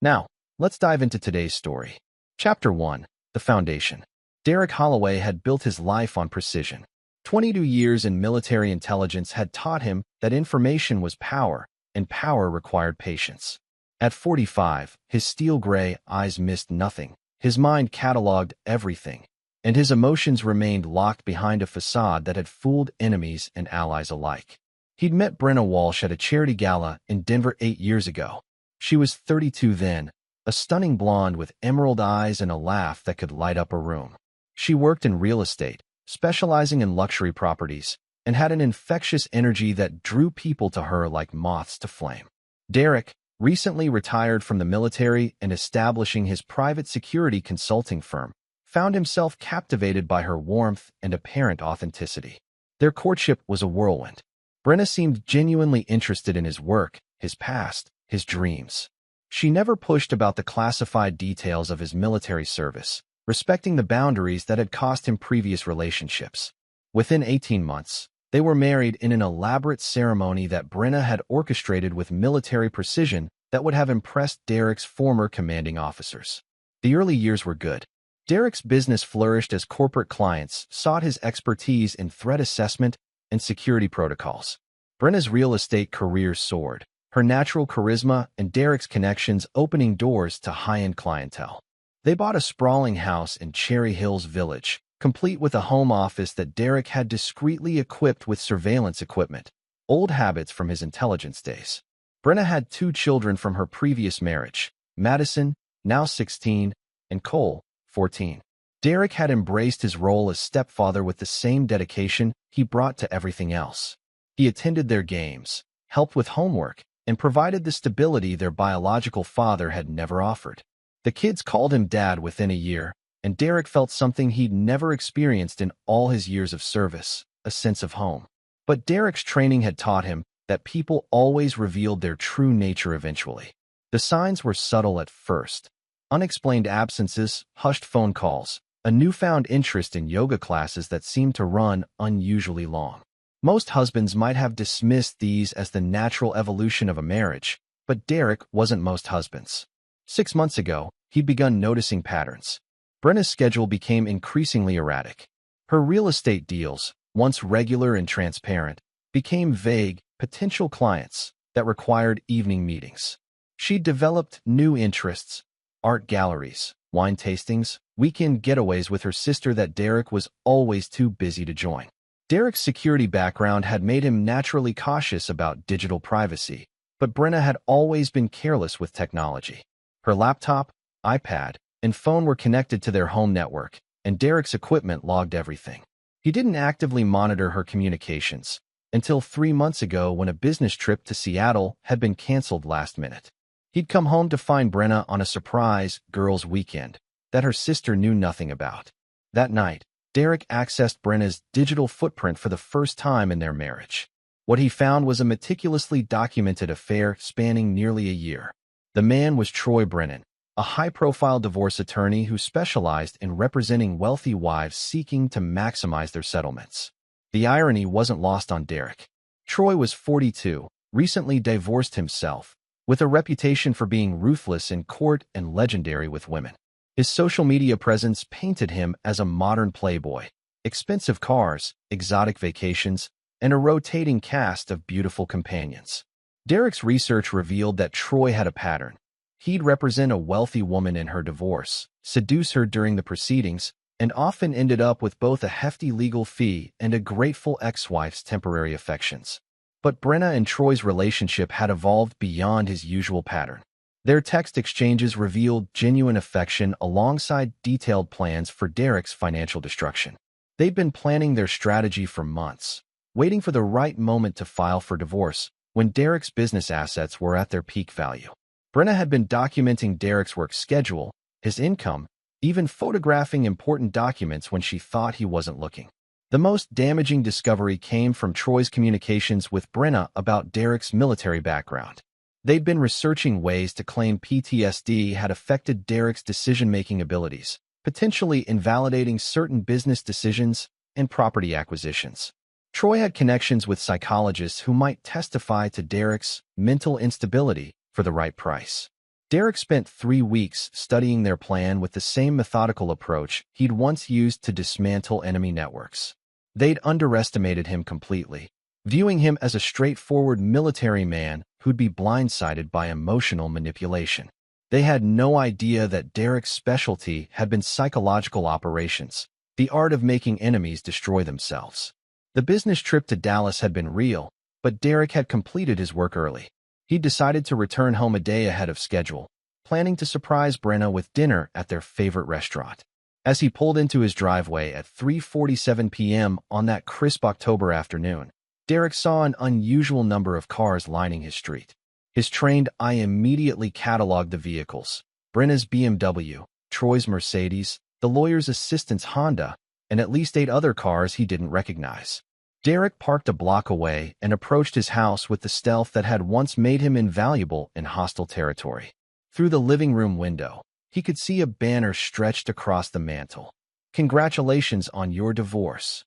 Now, let's dive into today's story. Chapter 1. The Foundation. Derek Holloway had built his life on precision. 22 years in military intelligence had taught him that information was power, and power required patience. At 45, his steel-gray eyes missed nothing. His mind cataloged everything, and his emotions remained locked behind a facade that had fooled enemies and allies alike. He'd met Brenna Walsh at a charity gala in Denver 8 years ago. She was 32 then, a stunning blonde with emerald eyes and a laugh that could light up a room. She worked in real estate, specializing in luxury properties, and had an infectious energy that drew people to her like moths to flame. Derek, recently retired from the military and establishing his private security consulting firm, found himself captivated by her warmth and apparent authenticity. Their courtship was a whirlwind. Brenna seemed genuinely interested in his work, his past, his dreams. She never pushed about the classified details of his military service, respecting the boundaries that had cost him previous relationships. Within 18 months, they were married in an elaborate ceremony that Brenna had orchestrated with military precision that would have impressed Derek's former commanding officers. The early years were good. Derek's business flourished as corporate clients sought his expertise in threat assessment and security protocols. Brenna's real estate career soared, her natural charisma and Derek's connections opening doors to high-end clientele. They bought a sprawling house in Cherry Hills Village, complete with a home office that Derek had discreetly equipped with surveillance equipment, old habits from his intelligence days. Brenna had 2 children from her previous marriage, Madison, now 16, and Cole, 14. Derek had embraced his role as stepfather with the same dedication he brought to everything else. He attended their games, helped with homework, and provided the stability their biological father had never offered. The kids called him Dad within a year, and Derek felt something he'd never experienced in all his years of service, a sense of home. But Derek's training had taught him that people always revealed their true nature eventually. The signs were subtle at first. Unexplained absences, hushed phone calls, a newfound interest in yoga classes that seemed to run unusually long. Most husbands might have dismissed these as the natural evolution of a marriage, but Derek wasn't most husbands. 6 months ago, he'd begun noticing patterns. Brenna's schedule became increasingly erratic. Her real estate deals, once regular and transparent, became vague, potential clients that required evening meetings. She developed new interests, art galleries, wine tastings, weekend getaways with her sister that Derek was always too busy to join. Derek's security background had made him naturally cautious about digital privacy, but Brenna had always been careless with technology. Her laptop, iPad, and phone were connected to their home network, and Derek's equipment logged everything. He didn't actively monitor her communications until 3 months ago when a business trip to Seattle had been canceled last minute. He'd come home to find Brenna on a surprise girls' weekend that her sister knew nothing about. That night, Derek accessed Brenna's digital footprint for the first time in their marriage. What he found was a meticulously documented affair spanning nearly a year. The man was Troy Brennan, a high-profile divorce attorney who specialized in representing wealthy wives seeking to maximize their settlements. The irony wasn't lost on Derek. Troy was 42, recently divorced himself, with a reputation for being ruthless in court and legendary with women. His social media presence painted him as a modern playboy, expensive cars, exotic vacations, and a rotating cast of beautiful companions. Derek's research revealed that Troy had a pattern. He'd represent a wealthy woman in her divorce, seduce her during the proceedings, and often ended up with both a hefty legal fee and a grateful ex-wife's temporary affections. But Brenna and Troy's relationship had evolved beyond his usual pattern. Their text exchanges revealed genuine affection alongside detailed plans for Derek's financial destruction. They'd been planning their strategy for months, waiting for the right moment to file for divorce when Derek's business assets were at their peak value. Brenna had been documenting Derek's work schedule, his income, even photographing important documents when she thought he wasn't looking. The most damaging discovery came from Troy's communications with Brenna about Derek's military background. They'd been researching ways to claim PTSD had affected Derek's decision-making abilities, potentially invalidating certain business decisions and property acquisitions. Troy had connections with psychologists who might testify to Derek's mental instability for the right price. Derek spent 3 weeks studying their plan with the same methodical approach he'd once used to dismantle enemy networks. They'd underestimated him completely, viewing him as a straightforward military man who'd be blindsided by emotional manipulation. They had no idea that Derek's specialty had been psychological operations, the art of making enemies destroy themselves. The business trip to Dallas had been real, but Derek had completed his work early. He decided to return home a day ahead of schedule, planning to surprise Brenna with dinner at their favorite restaurant. As he pulled into his driveway at 3:47 p.m. on that crisp October afternoon, Derek saw an unusual number of cars lining his street. His trained eye immediately cataloged the vehicles: Brenna's BMW, Troy's Mercedes, the lawyer's assistant's Honda, and at least 8 other cars he didn't recognize. Derek parked a block away and approached his house with the stealth that had once made him invaluable in hostile territory. Through the living room window, he could see a banner stretched across the mantel. "Congratulations on your divorce."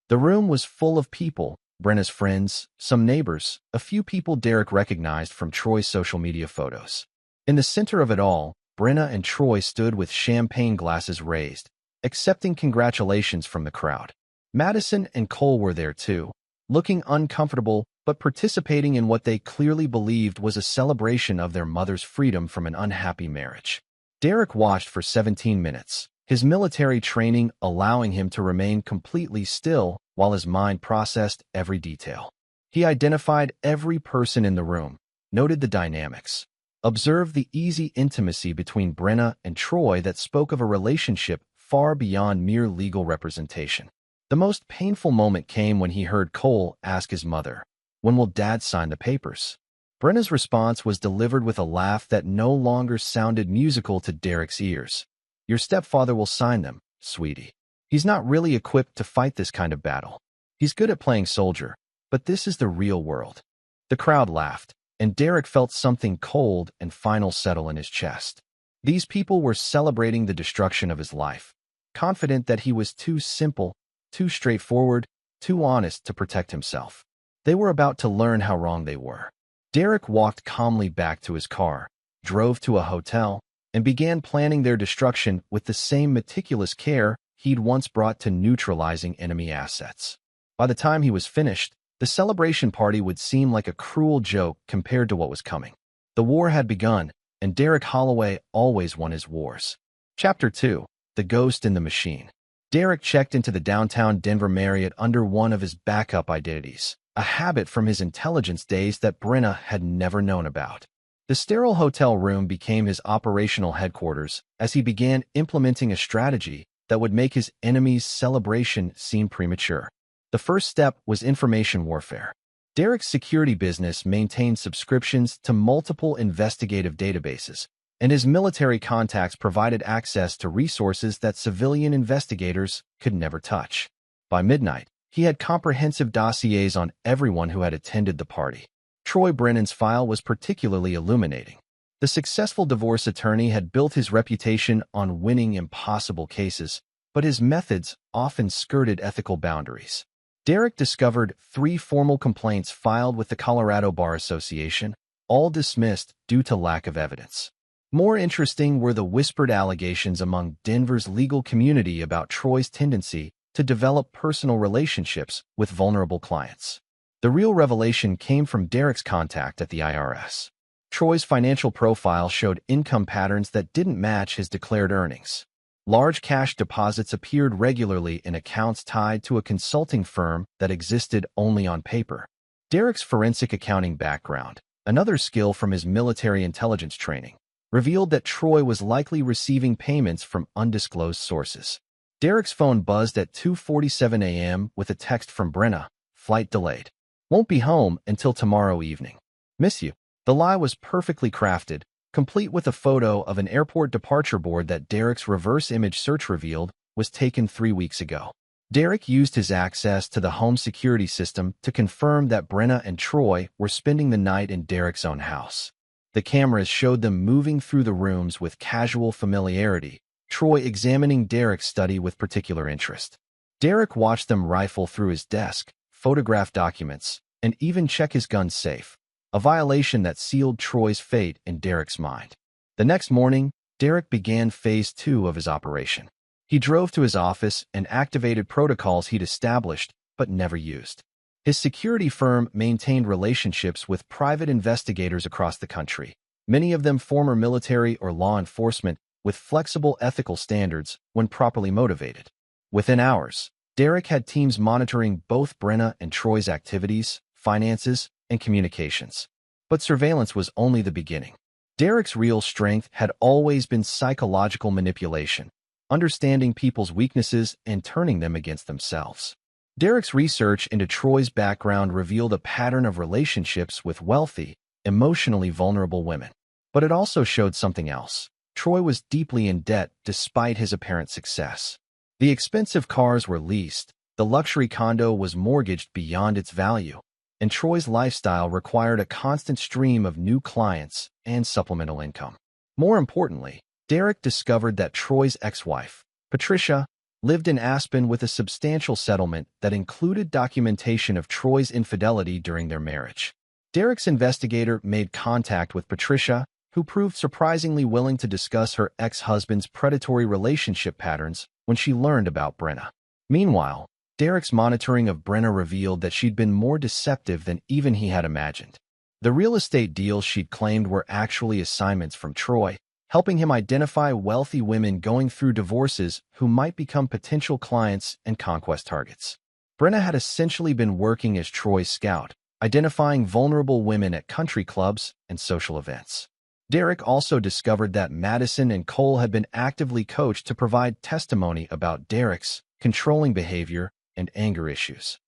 The room was full of people: Brenna's friends, some neighbors, a few people Derek recognized from Troy's social media photos. In the center of it all, Brenna and Troy stood with champagne glasses raised, accepting congratulations from the crowd. Madison and Cole were there too, looking uncomfortable but participating in what they clearly believed was a celebration of their mother's freedom from an unhappy marriage. Derek watched for 17 minutes, his military training allowing him to remain completely still while his mind processed every detail. He identified every person in the room, noted the dynamics, observed the easy intimacy between Brenna and Troy that spoke of a relationship far beyond mere legal representation. The most painful moment came when he heard Cole ask his mother, "When will Dad sign the papers?" Brenna's response was delivered with a laugh that no longer sounded musical to Derek's ears. "Your stepfather will sign them, sweetie. He's not really equipped to fight this kind of battle. He's good at playing soldier, but this is the real world." The crowd laughed, and Derek felt something cold and final settle in his chest. These people were celebrating the destruction of his life, confident that he was too simple, too straightforward, too honest to protect himself. They were about to learn how wrong they were. Derek walked calmly back to his car, drove to a hotel, and began planning their destruction with the same meticulous care he'd once brought to neutralizing enemy assets. By the time he was finished, the celebration party would seem like a cruel joke compared to what was coming. The war had begun, and Derek Holloway always won his wars. Chapter 2: The Ghost in the Machine. Derek checked into the downtown Denver Marriott under one of his backup identities, a habit from his intelligence days that Brenna had never known about. The sterile hotel room became his operational headquarters as he began implementing a strategy that would make his enemy's celebration seem premature. The first step was information warfare. Derek's security business maintained subscriptions to multiple investigative databases, and his military contacts provided access to resources that civilian investigators could never touch. By midnight, he had comprehensive dossiers on everyone who had attended the party. Troy Brennan's file was particularly illuminating. The successful divorce attorney had built his reputation on winning impossible cases, but his methods often skirted ethical boundaries. Derek discovered 3 formal complaints filed with the Colorado Bar Association, all dismissed due to lack of evidence. More interesting were the whispered allegations among Denver's legal community about Troy's tendency to develop personal relationships with vulnerable clients. The real revelation came from Derek's contact at the IRS. Troy's financial profile showed income patterns that didn't match his declared earnings. Large cash deposits appeared regularly in accounts tied to a consulting firm that existed only on paper. Derek's forensic accounting background, another skill from his military intelligence training, revealed that Troy was likely receiving payments from undisclosed sources. Derek's phone buzzed at 2:47 a.m. with a text from Brenna: "Flight delayed. Won't be home until tomorrow evening. Miss you." The lie was perfectly crafted, complete with a photo of an airport departure board that Derek's reverse image search revealed was taken 3 weeks ago. Derek used his access to the home security system to confirm that Brenna and Troy were spending the night in Derek's own house. The cameras showed them moving through the rooms with casual familiarity, Troy examining Derek's study with particular interest. Derek watched them rifle through his desk, photograph documents, and even check his gun safe, a violation that sealed Troy's fate in Derek's mind. The next morning, Derek began phase 2 of his operation. He drove to his office and activated protocols he'd established but never used. His security firm maintained relationships with private investigators across the country, many of them former military or law enforcement with flexible ethical standards when properly motivated. Within hours, Derek had teams monitoring both Brenna and Troy's activities, finances, and communications. But surveillance was only the beginning. Derek's real strength had always been psychological manipulation, understanding people's weaknesses and turning them against themselves. Derek's research into Troy's background revealed a pattern of relationships with wealthy, emotionally vulnerable women. But it also showed something else. Troy was deeply in debt despite his apparent success. The expensive cars were leased, the luxury condo was mortgaged beyond its value, and Troy's lifestyle required a constant stream of new clients and supplemental income. More importantly, Derek discovered that Troy's ex-wife, Patricia, lived in Aspen with a substantial settlement that included documentation of Troy's infidelity during their marriage. Derek's investigator made contact with Patricia, who proved surprisingly willing to discuss her ex-husband's predatory relationship patterns when she learned about Brenna. Meanwhile, Derek's monitoring of Brenna revealed that she'd been more deceptive than even he had imagined. The real estate deals she'd claimed were actually assignments from Troy, helping him identify wealthy women going through divorces who might become potential clients and conquest targets. Brenna had essentially been working as Troy's scout, identifying vulnerable women at country clubs and social events. Derek also discovered that Madison and Cole had been actively coached to provide testimony about Derek's controlling behavior and anger issues.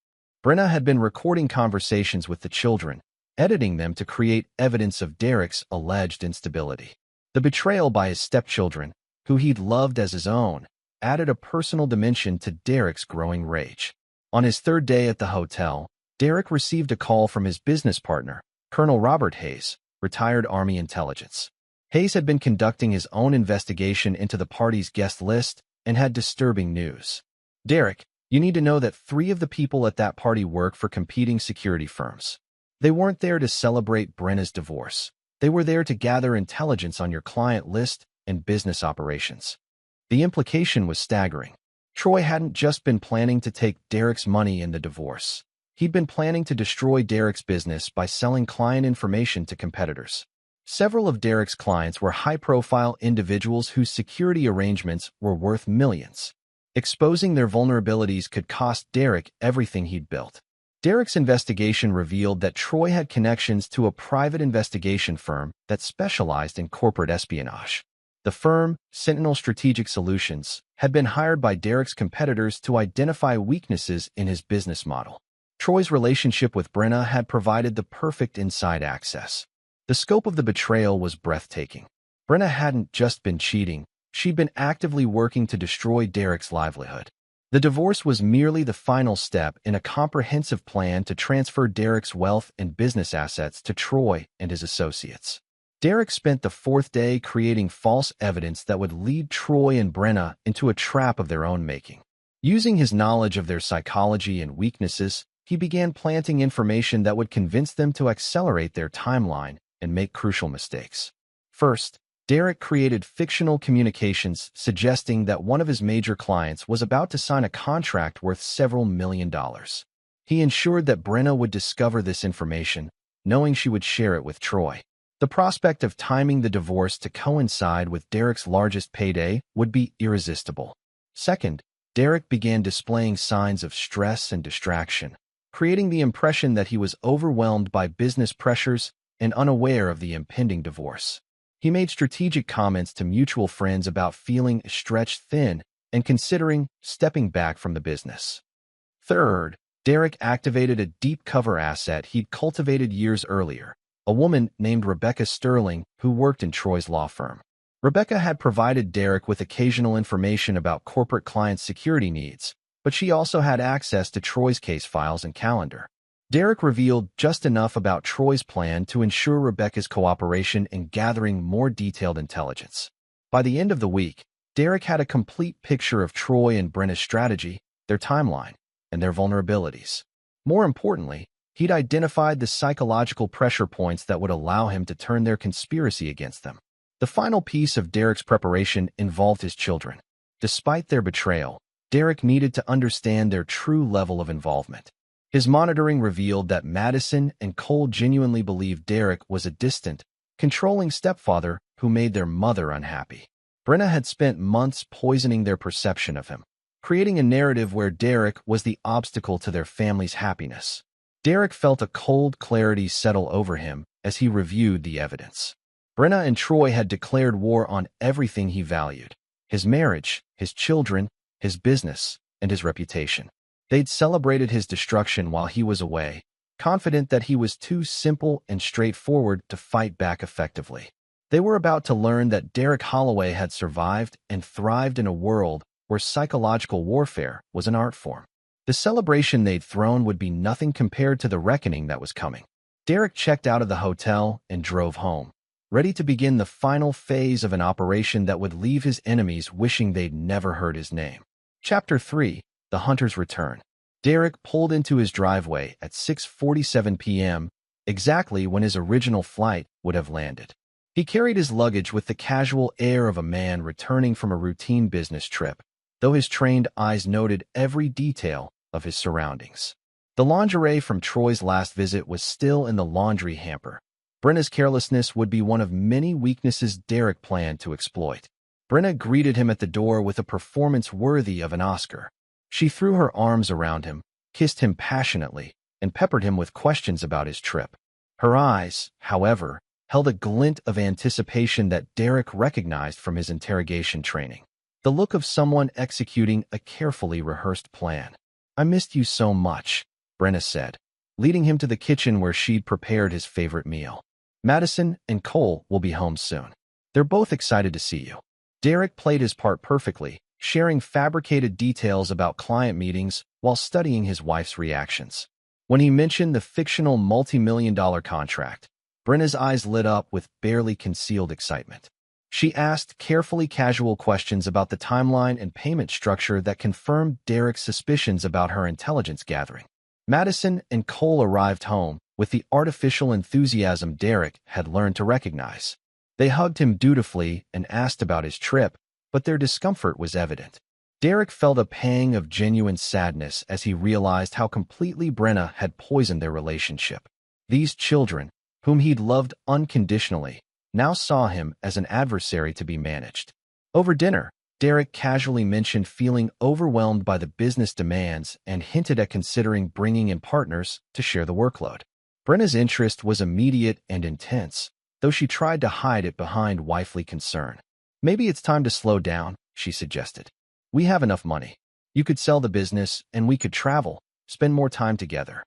Brenna had been recording conversations with the children, editing them to create evidence of Derek's alleged instability. The betrayal by his stepchildren, who he'd loved as his own, added a personal dimension to Derek's growing rage. On his third day at the hotel, Derek received a call from his business partner, Colonel Robert Hayes, retired Army intelligence. Hayes had been conducting his own investigation into the party's guest list and had disturbing news. Derek, you need to know that 3 of the people at that party work for competing security firms. They weren't there to celebrate Brenna's divorce. They were there to gather intelligence on your client list and business operations. The implication was staggering. Troy hadn't just been planning to take Derek's money in the divorce. He'd been planning to destroy Derek's business by selling client information to competitors. Several of Derek's clients were high-profile individuals whose security arrangements were worth millions. Exposing their vulnerabilities could cost Derek everything he'd built. Derek's investigation revealed that Troy had connections to a private investigation firm that specialized in corporate espionage. The firm, Sentinel Strategic Solutions, had been hired by Derek's competitors to identify weaknesses in his business model. Troy's relationship with Brenna had provided the perfect inside access. The scope of the betrayal was breathtaking. Brenna hadn't just been cheating, she'd been actively working to destroy Derek's livelihood. The divorce was merely the final step in a comprehensive plan to transfer Derek's wealth and business assets to Troy and his associates. Derek spent the 4th day creating false evidence that would lead Troy and Brenna into a trap of their own making. Using his knowledge of their psychology and weaknesses, he began planting information that would convince them to accelerate their timeline and make crucial mistakes. First, Derek created fictional communications suggesting that one of his major clients was about to sign a contract worth several $1,000,000. He ensured that Brenna would discover this information, knowing she would share it with Troy. The prospect of timing the divorce to coincide with Derek's largest payday would be irresistible. Second, Derek began displaying signs of stress and distraction, creating the impression that he was overwhelmed by business pressures and unaware of the impending divorce. He made strategic comments to mutual friends about feeling stretched thin and considering stepping back from the business. Third, Derek activated a deep cover asset he'd cultivated years earlier, a woman named Rebecca Sterling who worked in Troy's law firm. Rebecca had provided Derek with occasional information about corporate clients' security needs, but she also had access to Troy's case files and calendar. Derek revealed just enough about Troy's plan to ensure Rebecca's cooperation in gathering more detailed intelligence. By the end of the week, Derek had a complete picture of Troy and Brenna's strategy, their timeline, and their vulnerabilities. More importantly, he'd identified the psychological pressure points that would allow him to turn their conspiracy against them. The final piece of Derek's preparation involved his children. Despite their betrayal, Derek needed to understand their true level of involvement. His monitoring revealed that Madison and Cole genuinely believed Derek was a distant, controlling stepfather who made their mother unhappy. Brenna had spent months poisoning their perception of him, creating a narrative where Derek was the obstacle to their family's happiness. Derek felt a cold clarity settle over him as he reviewed the evidence. Brenna and Troy had declared war on everything he valued: his marriage, his children, his business, and his reputation. They'd celebrated his destruction while he was away, confident that he was too simple and straightforward to fight back effectively. They were about to learn that Derek Holloway had survived and thrived in a world where psychological warfare was an art form. The celebration they'd thrown would be nothing compared to the reckoning that was coming. Derek checked out of the hotel and drove home, ready to begin the final phase of an operation that would leave his enemies wishing they'd never heard his name. Chapter 3: The Hunter's Return. Derek pulled into his driveway at 6:47 p.m., exactly when his original flight would have landed. He carried his luggage with the casual air of a man returning from a routine business trip, though his trained eyes noted every detail of his surroundings. The lingerie from Troy's last visit was still in the laundry hamper. Brenna's carelessness would be one of many weaknesses Derek planned to exploit. Brenna greeted him at the door with a performance worthy of an Oscar. She threw her arms around him, kissed him passionately, and peppered him with questions about his trip. Her eyes, however, held a glint of anticipation that Derek recognized from his interrogation training. The look of someone executing a carefully rehearsed plan. "I missed you so much," Brenna said, leading him to the kitchen where she'd prepared his favorite meal. "Madison and Cole will be home soon. They're both excited to see you." Derek played his part perfectly, sharing fabricated details about client meetings while studying his wife's reactions. When he mentioned the fictional multi-million-dollar contract, Brenna's eyes lit up with barely concealed excitement. She asked carefully casual questions about the timeline and payment structure that confirmed Derek's suspicions about her intelligence gathering. Madison and Cole arrived home with the artificial enthusiasm Derek had learned to recognize. They hugged him dutifully and asked about his trip, but their discomfort was evident. Derek felt a pang of genuine sadness as he realized how completely Brenna had poisoned their relationship. These children, whom he'd loved unconditionally, now saw him as an adversary to be managed. Over dinner, Derek casually mentioned feeling overwhelmed by the business demands and hinted at considering bringing in partners to share the workload. Brenna's interest was immediate and intense, though she tried to hide it behind wifely concern. "Maybe it's time to slow down," she suggested. "We have enough money. You could sell the business and we could travel, spend more time together."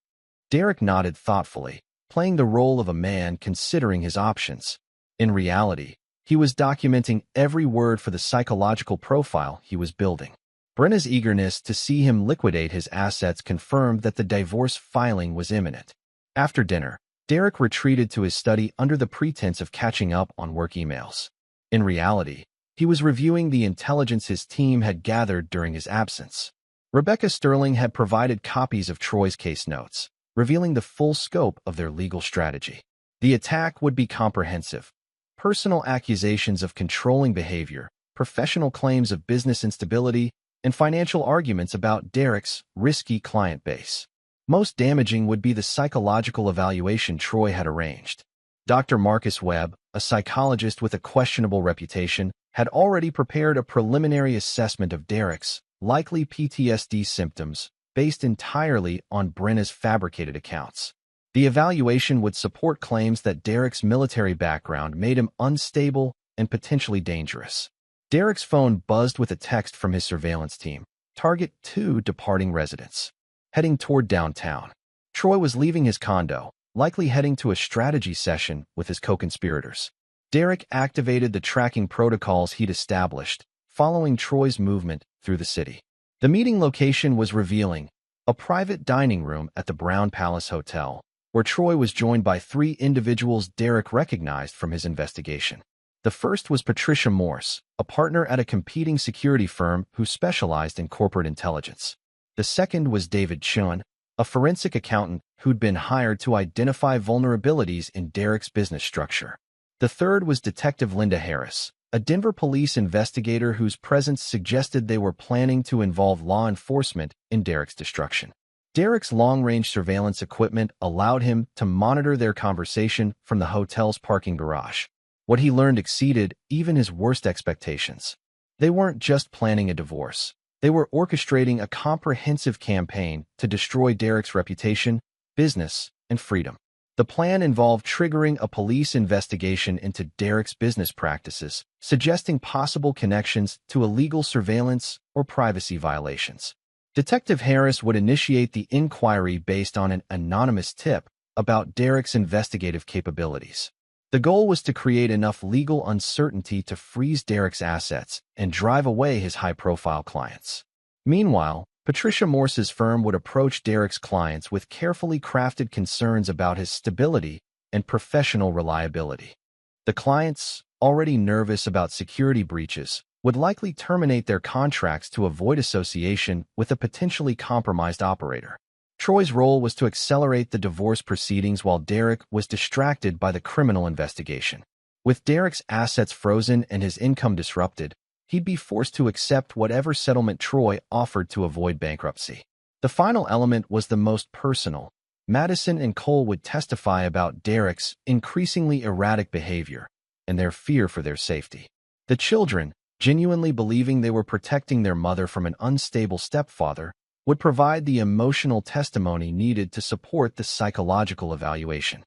Derek nodded thoughtfully, playing the role of a man considering his options. In reality, he was documenting every word for the psychological profile he was building. Brenna's eagerness to see him liquidate his assets confirmed that the divorce filing was imminent. After dinner, Derek retreated to his study under the pretense of catching up on work emails. In reality, he was reviewing the intelligence his team had gathered during his absence. Rebecca Sterling had provided copies of Troy's case notes, revealing the full scope of their legal strategy. The attack would be comprehensive. Personal accusations of controlling behavior, professional claims of business instability, and financial arguments about Derek's risky client base. Most damaging would be the psychological evaluation Troy had arranged. Dr. Marcus Webb, a psychologist with a questionable reputation, had already prepared a preliminary assessment of Derek's likely PTSD symptoms based entirely on Brenna's fabricated accounts. The evaluation would support claims that Derek's military background made him unstable and potentially dangerous. Derek's phone buzzed with a text from his surveillance team. Target 2 departing residents. Heading toward downtown. Troy was leaving his condo, likely heading to a strategy session with his co-conspirators. Derek activated the tracking protocols he'd established, following Troy's movement through the city. The meeting location was revealing: a private dining room at the Brown Palace Hotel, where Troy was joined by 3 individuals Derek recognized from his investigation. The first was Patricia Morse, a partner at a competing security firm who specialized in corporate intelligence. The second was David Chun, a forensic accountant who'd been hired to identify vulnerabilities in Derek's business structure. The third was Detective Linda Harris, a Denver police investigator whose presence suggested they were planning to involve law enforcement in Derek's destruction. Derek's long-range surveillance equipment allowed him to monitor their conversation from the hotel's parking garage. What he learned exceeded even his worst expectations. They weren't just planning a divorce. They were orchestrating a comprehensive campaign to destroy Derek's reputation, business, and freedom. The plan involved triggering a police investigation into Derek's business practices, suggesting possible connections to illegal surveillance or privacy violations. Detective Harris would initiate the inquiry based on an anonymous tip about Derek's investigative capabilities. The goal was to create enough legal uncertainty to freeze Derek's assets and drive away his high-profile clients. Meanwhile, Patricia Morse's firm would approach Derek's clients with carefully crafted concerns about his stability and professional reliability. The clients, already nervous about security breaches, would likely terminate their contracts to avoid association with a potentially compromised operator. Troy's role was to accelerate the divorce proceedings while Derek was distracted by the criminal investigation. With Derek's assets frozen and his income disrupted, he'd be forced to accept whatever settlement Troy offered to avoid bankruptcy. The final element was the most personal. Madison and Cole would testify about Derek's increasingly erratic behavior and their fear for their safety. The children, genuinely believing they were protecting their mother from an unstable stepfather, would provide the emotional testimony needed to support the psychological evaluation.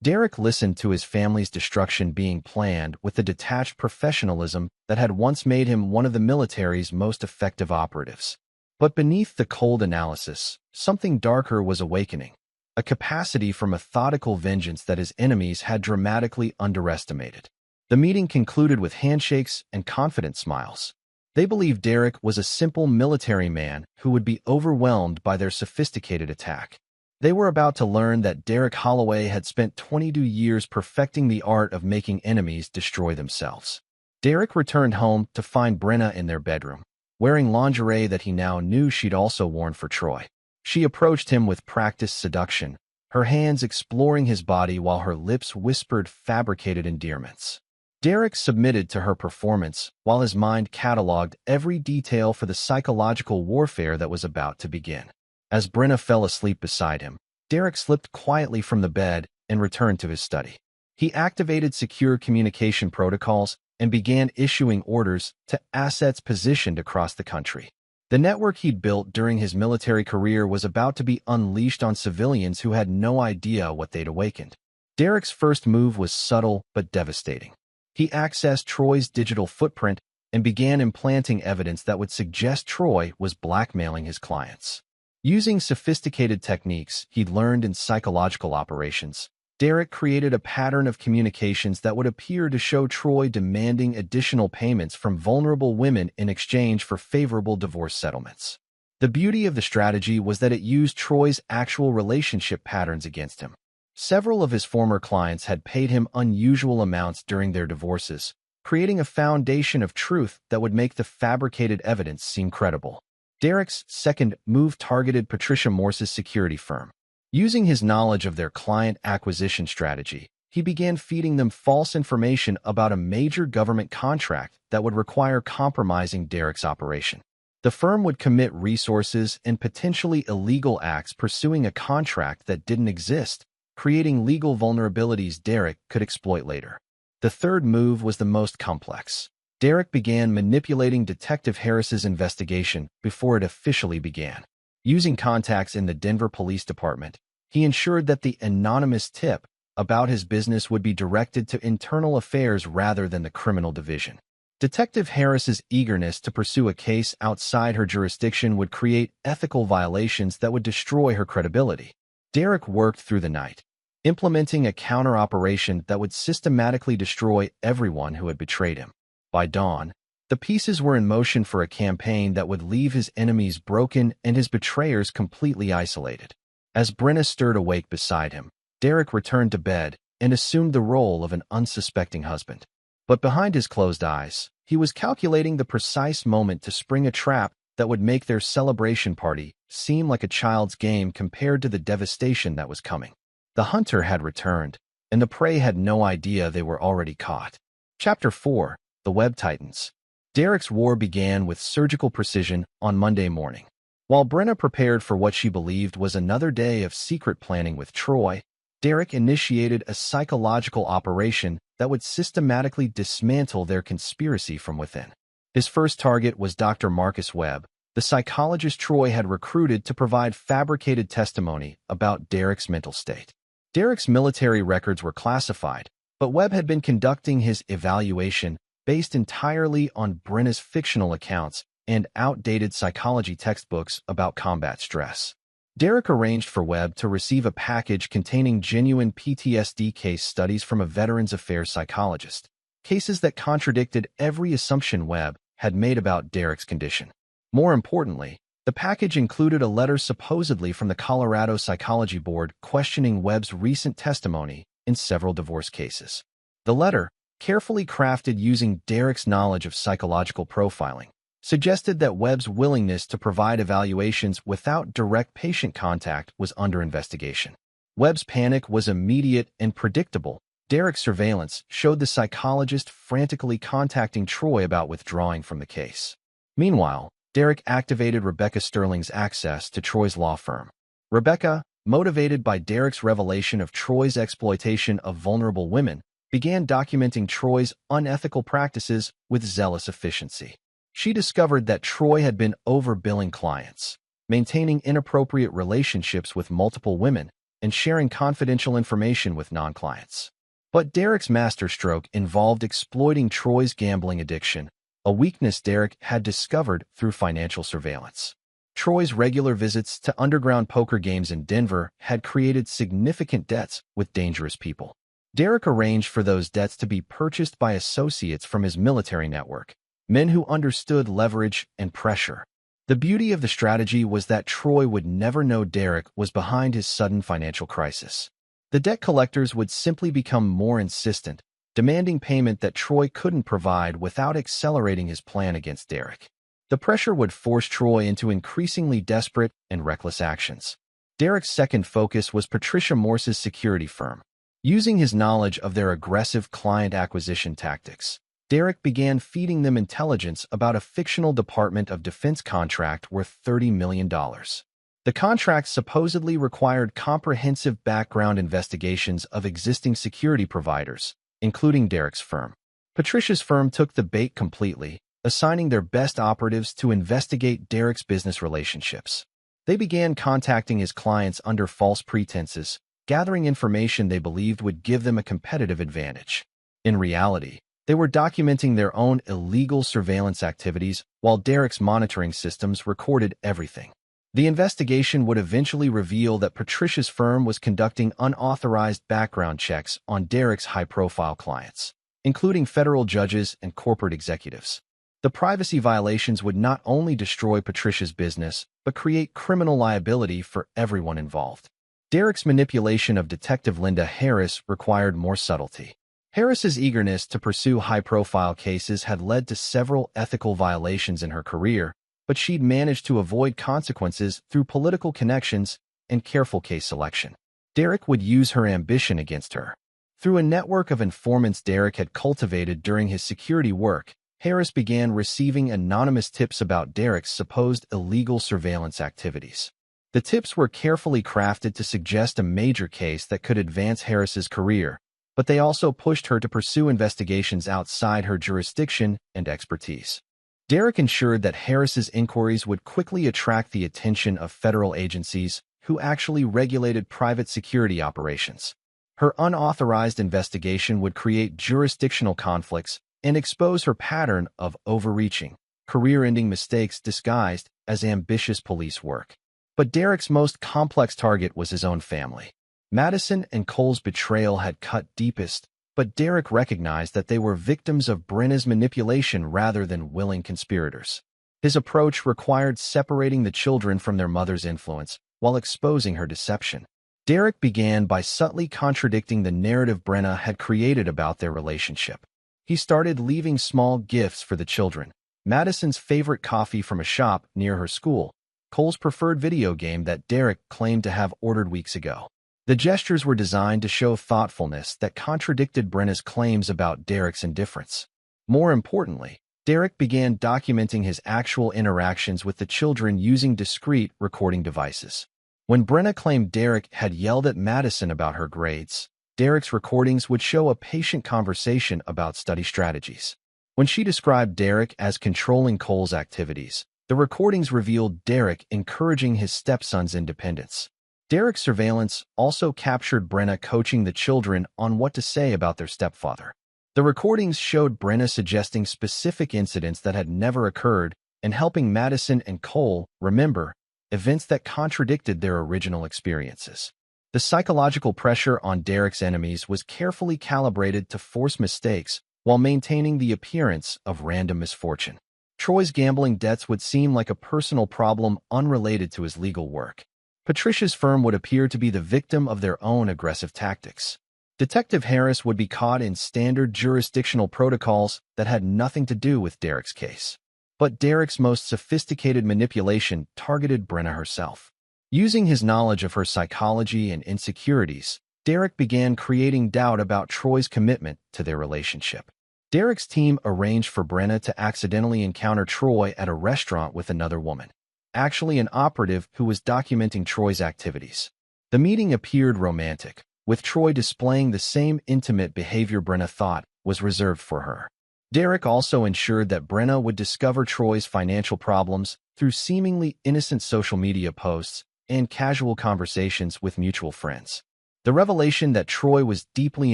Derek listened to his family's destruction being planned with the detached professionalism that had once made him one of the military's most effective operatives. But beneath the cold analysis, something darker was awakening, a capacity for methodical vengeance that his enemies had dramatically underestimated. The meeting concluded with handshakes and confident smiles. They believed Derek was a simple military man who would be overwhelmed by their sophisticated attack. They were about to learn that Derek Holloway had spent 22 years perfecting the art of making enemies destroy themselves. Derek returned home to find Brenna in their bedroom, wearing lingerie that he now knew she'd also worn for Troy. She approached him with practiced seduction, her hands exploring his body while her lips whispered fabricated endearments. Derek submitted to her performance while his mind cataloged every detail for the psychological warfare that was about to begin. As Brenna fell asleep beside him, Derek slipped quietly from the bed and returned to his study. He activated secure communication protocols and began issuing orders to assets positioned across the country. The network he'd built during his military career was about to be unleashed on civilians who had no idea what they'd awakened. Derek's first move was subtle but devastating. He accessed Troy's digital footprint and began implanting evidence that would suggest Troy was blackmailing his clients. Using sophisticated techniques he'd learned in psychological operations, Derek created a pattern of communications that would appear to show Troy demanding additional payments from vulnerable women in exchange for favorable divorce settlements. The beauty of the strategy was that it used Troy's actual relationship patterns against him. Several of his former clients had paid him unusual amounts during their divorces, creating a foundation of truth that would make the fabricated evidence seem credible. Derek's second move targeted Patricia Morse's security firm. Using his knowledge of their client acquisition strategy, he began feeding them false information about a major government contract that would require compromising Derek's operation. The firm would commit resources and potentially illegal acts pursuing a contract that didn't exist, creating legal vulnerabilities Derek could exploit later. The third move was the most complex. Derek began manipulating Detective Harris's investigation before it officially began. Using contacts in the Denver Police Department, he ensured that the anonymous tip about his business would be directed to internal affairs rather than the criminal division. Detective Harris's eagerness to pursue a case outside her jurisdiction would create ethical violations that would destroy her credibility. Derek worked through the night, implementing a counter-operation that would systematically destroy everyone who had betrayed him. By dawn, the pieces were in motion for a campaign that would leave his enemies broken and his betrayers completely isolated. As Brenna stirred awake beside him, Derek returned to bed and assumed the role of an unsuspecting husband. But behind his closed eyes, he was calculating the precise moment to spring a trap that would make their celebration party seem like a child's game compared to the devastation that was coming. The hunter had returned, and the prey had no idea they were already caught. Chapter 4. The Web Titans. Derek's war began with surgical precision on Monday morning. While Brenna prepared for what she believed was another day of secret planning with Troy, Derek initiated a psychological operation that would systematically dismantle their conspiracy from within. His first target was Dr. Marcus Webb, the psychologist Troy had recruited to provide fabricated testimony about Derek's mental state. Derek's military records were classified, but Webb had been conducting his evaluation based entirely on Brenna's fictional accounts and outdated psychology textbooks about combat stress. Derek arranged for Webb to receive a package containing genuine PTSD case studies from a Veterans Affairs psychologist, cases that contradicted every assumption Webb had made about Derek's condition. More importantly, the package included a letter supposedly from the Colorado Psychology Board questioning Webb's recent testimony in several divorce cases. The letter, carefully crafted using Derek's knowledge of psychological profiling, suggested that Webb's willingness to provide evaluations without direct patient contact was under investigation. Webb's panic was immediate and predictable. Derek's surveillance showed the psychologist frantically contacting Troy about withdrawing from the case. Meanwhile, Derek activated Rebecca Sterling's access to Troy's law firm. Rebecca, motivated by Derek's revelation of Troy's exploitation of vulnerable women, began documenting Troy's unethical practices with zealous efficiency. She discovered that Troy had been overbilling clients, maintaining inappropriate relationships with multiple women, and sharing confidential information with non-clients. But Derek's masterstroke involved exploiting Troy's gambling addiction, a weakness Derek had discovered through financial surveillance. Troy's regular visits to underground poker games in Denver had created significant debts with dangerous people. Derek arranged for those debts to be purchased by associates from his military network, men who understood leverage and pressure. The beauty of the strategy was that Troy would never know Derek was behind his sudden financial crisis. The debt collectors would simply become more insistent, demanding payment that Troy couldn't provide without accelerating his plan against Derek. The pressure would force Troy into increasingly desperate and reckless actions. Derek's second focus was Patricia Morse's security firm. Using his knowledge of their aggressive client acquisition tactics, Derek began feeding them intelligence about a fictional Department of Defense contract worth $30 million. The contract supposedly required comprehensive background investigations of existing security providers, including Derek's firm. Patricia's firm took the bait completely, assigning their best operatives to investigate Derek's business relationships. They began contacting his clients under false pretenses, gathering information they believed would give them a competitive advantage. In reality, they were documenting their own illegal surveillance activities while Derek's monitoring systems recorded everything. The investigation would eventually reveal that Patricia's firm was conducting unauthorized background checks on Derek's high-profile clients, including federal judges and corporate executives. The privacy violations would not only destroy Patricia's business, but create criminal liability for everyone involved. Derek's manipulation of Detective Linda Harris required more subtlety. Harris's eagerness to pursue high-profile cases had led to several ethical violations in her career, but she'd managed to avoid consequences through political connections and careful case selection. Derek would use her ambition against her. Through a network of informants Derek had cultivated during his security work, Harris began receiving anonymous tips about Derek's supposed illegal surveillance activities. The tips were carefully crafted to suggest a major case that could advance Harris's career, but they also pushed her to pursue investigations outside her jurisdiction and expertise. Derek ensured that Harris's inquiries would quickly attract the attention of federal agencies who actually regulated private security operations. Her unauthorized investigation would create jurisdictional conflicts and expose her pattern of overreaching, career-ending mistakes disguised as ambitious police work. But Derek's most complex target was his own family. Madison and Cole's betrayal had cut deepest, but Derek recognized that they were victims of Brenna's manipulation rather than willing conspirators. His approach required separating the children from their mother's influence while exposing her deception. Derek began by subtly contradicting the narrative Brenna had created about their relationship. He started leaving small gifts for the children: Madison's favorite coffee from a shop near her school, Cole's preferred video game that Derek claimed to have ordered weeks ago. The gestures were designed to show thoughtfulness that contradicted Brenna's claims about Derek's indifference. More importantly, Derek began documenting his actual interactions with the children using discrete recording devices. When Brenna claimed Derek had yelled at Madison about her grades, Derek's recordings would show a patient conversation about study strategies. When she described Derek as controlling Cole's activities, the recordings revealed Derek encouraging his stepson's independence. Derek's surveillance also captured Brenna coaching the children on what to say about their stepfather. The recordings showed Brenna suggesting specific incidents that had never occurred and helping Madison and Cole remember events that contradicted their original experiences. The psychological pressure on Derek's enemies was carefully calibrated to force mistakes while maintaining the appearance of random misfortune. Troy's gambling debts would seem like a personal problem unrelated to his legal work. Patricia's firm would appear to be the victim of their own aggressive tactics. Detective Harris would be caught in standard jurisdictional protocols that had nothing to do with Derek's case. But Derek's most sophisticated manipulation targeted Brenna herself. Using his knowledge of her psychology and insecurities, Derek began creating doubt about Troy's commitment to their relationship. Derek's team arranged for Brenna to accidentally encounter Troy at a restaurant with another woman, actually an operative who was documenting Troy's activities. The meeting appeared romantic, with Troy displaying the same intimate behavior Brenna thought was reserved for her. Derek also ensured that Brenna would discover Troy's financial problems through seemingly innocent social media posts and casual conversations with mutual friends. The revelation that Troy was deeply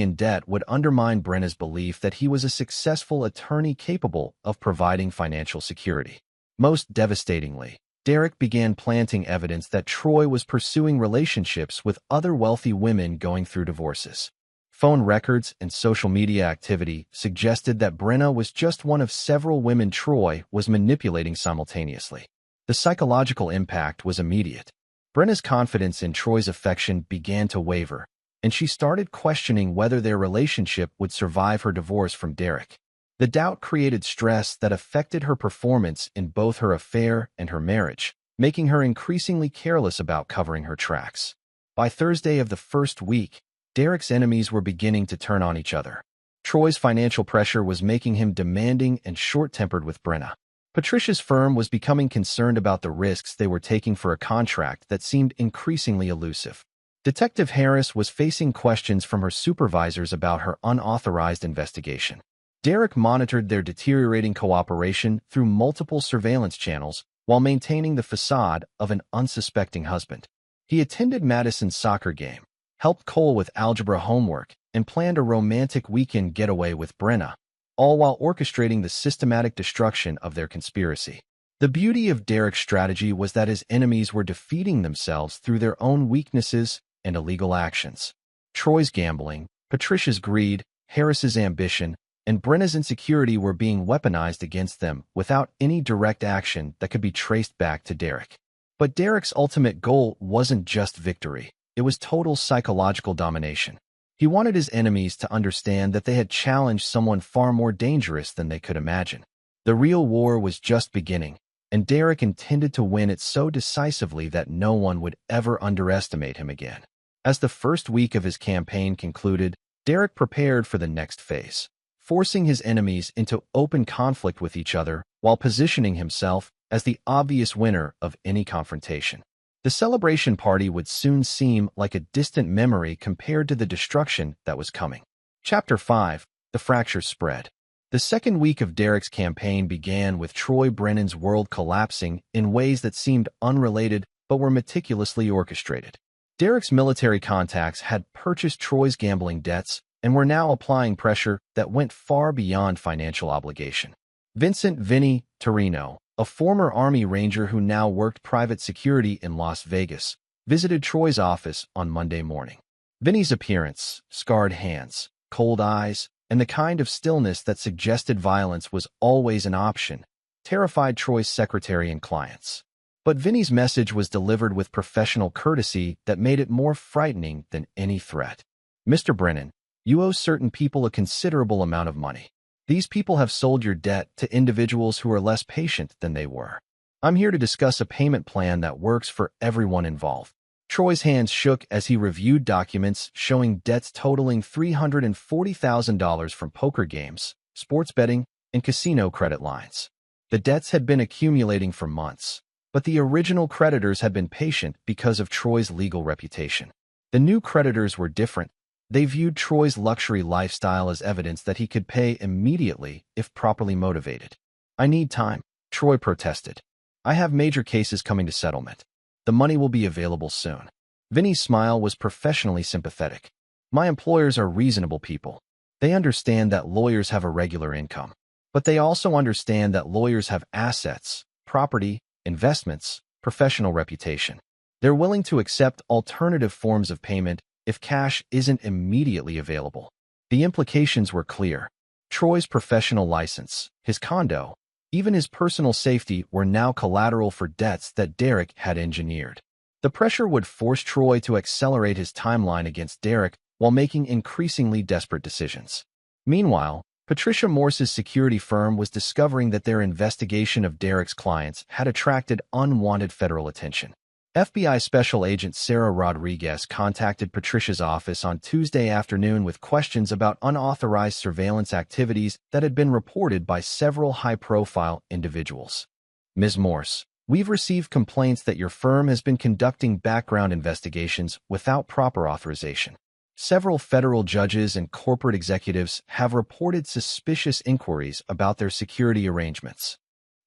in debt would undermine Brenna's belief that he was a successful attorney capable of providing financial security. Most devastatingly, Derek began planting evidence that Troy was pursuing relationships with other wealthy women going through divorces. Phone records and social media activity suggested that Brenna was just one of several women Troy was manipulating simultaneously. The psychological impact was immediate. Brenna's confidence in Troy's affection began to waver, and she started questioning whether their relationship would survive her divorce from Derek. The doubt created stress that affected her performance in both her affair and her marriage, making her increasingly careless about covering her tracks. By Thursday of the first week, Derek's enemies were beginning to turn on each other. Troy's financial pressure was making him demanding and short-tempered with Brenna. Patricia's firm was becoming concerned about the risks they were taking for a contract that seemed increasingly elusive. Detective Harris was facing questions from her supervisors about her unauthorized investigation. Derek monitored their deteriorating cooperation through multiple surveillance channels while maintaining the facade of an unsuspecting husband. He attended Madison's soccer game, helped Cole with algebra homework, and planned a romantic weekend getaway with Brenna, all while orchestrating the systematic destruction of their conspiracy. The beauty of Derek's strategy was that his enemies were defeating themselves through their own weaknesses and illegal actions. Troy's gambling, Patricia's greed, Harris's ambition, and Brenna's insecurity were being weaponized against them without any direct action that could be traced back to Derek. But Derek's ultimate goal wasn't just victory. It was total psychological domination. He wanted his enemies to understand that they had challenged someone far more dangerous than they could imagine. The real war was just beginning, and Derek intended to win it so decisively that no one would ever underestimate him again. As the first week of his campaign concluded, Derek prepared for the next phase, forcing his enemies into open conflict with each other while positioning himself as the obvious winner of any confrontation. The celebration party would soon seem like a distant memory compared to the destruction that was coming. Chapter 5. The Fractures Spread. The second week of Derek's campaign began with Troy Brennan's world collapsing in ways that seemed unrelated but were meticulously orchestrated. Derek's military contacts had purchased Troy's gambling debts and were now applying pressure that went far beyond financial obligation. Vincent "Vinny" Torino, a former Army Ranger who now worked private security in Las Vegas, visited Troy's office on Monday morning. Vinny's appearance, scarred hands, cold eyes, and the kind of stillness that suggested violence was always an option, terrified Troy's secretary and clients. But Vinny's message was delivered with professional courtesy that made it more frightening than any threat. "Mr. Brennan, you owe certain people a considerable amount of money. These people have sold your debt to individuals who are less patient than they were. I'm here to discuss a payment plan that works for everyone involved." Troy's hands shook as he reviewed documents showing debts totaling $340,000 from poker games, sports betting, and casino credit lines. The debts had been accumulating for months, but the original creditors had been patient because of Troy's legal reputation. The new creditors were different. They viewed Troy's luxury lifestyle as evidence that he could pay immediately if properly motivated. "I need time," Troy protested. "I have major cases coming to settlement. The money will be available soon." Vinny's smile was professionally sympathetic. "My employers are reasonable people. They understand that lawyers have a regular income. But they also understand that lawyers have assets, property, investments, professional reputation. They're willing to accept alternative forms of payment if cash isn't immediately available." The implications were clear. Troy's professional license, his condo, even his personal safety were now collateral for debts that Derek had engineered. The pressure would force Troy to accelerate his timeline against Derek while making increasingly desperate decisions. Meanwhile, Patricia Morse's security firm was discovering that their investigation of Derek's clients had attracted unwanted federal attention. FBI Special Agent Sarah Rodriguez contacted Patricia's office on Tuesday afternoon with questions about unauthorized surveillance activities that had been reported by several high-profile individuals. "Ms. Morse, we've received complaints that your firm has been conducting background investigations without proper authorization. Several federal judges and corporate executives have reported suspicious inquiries about their security arrangements."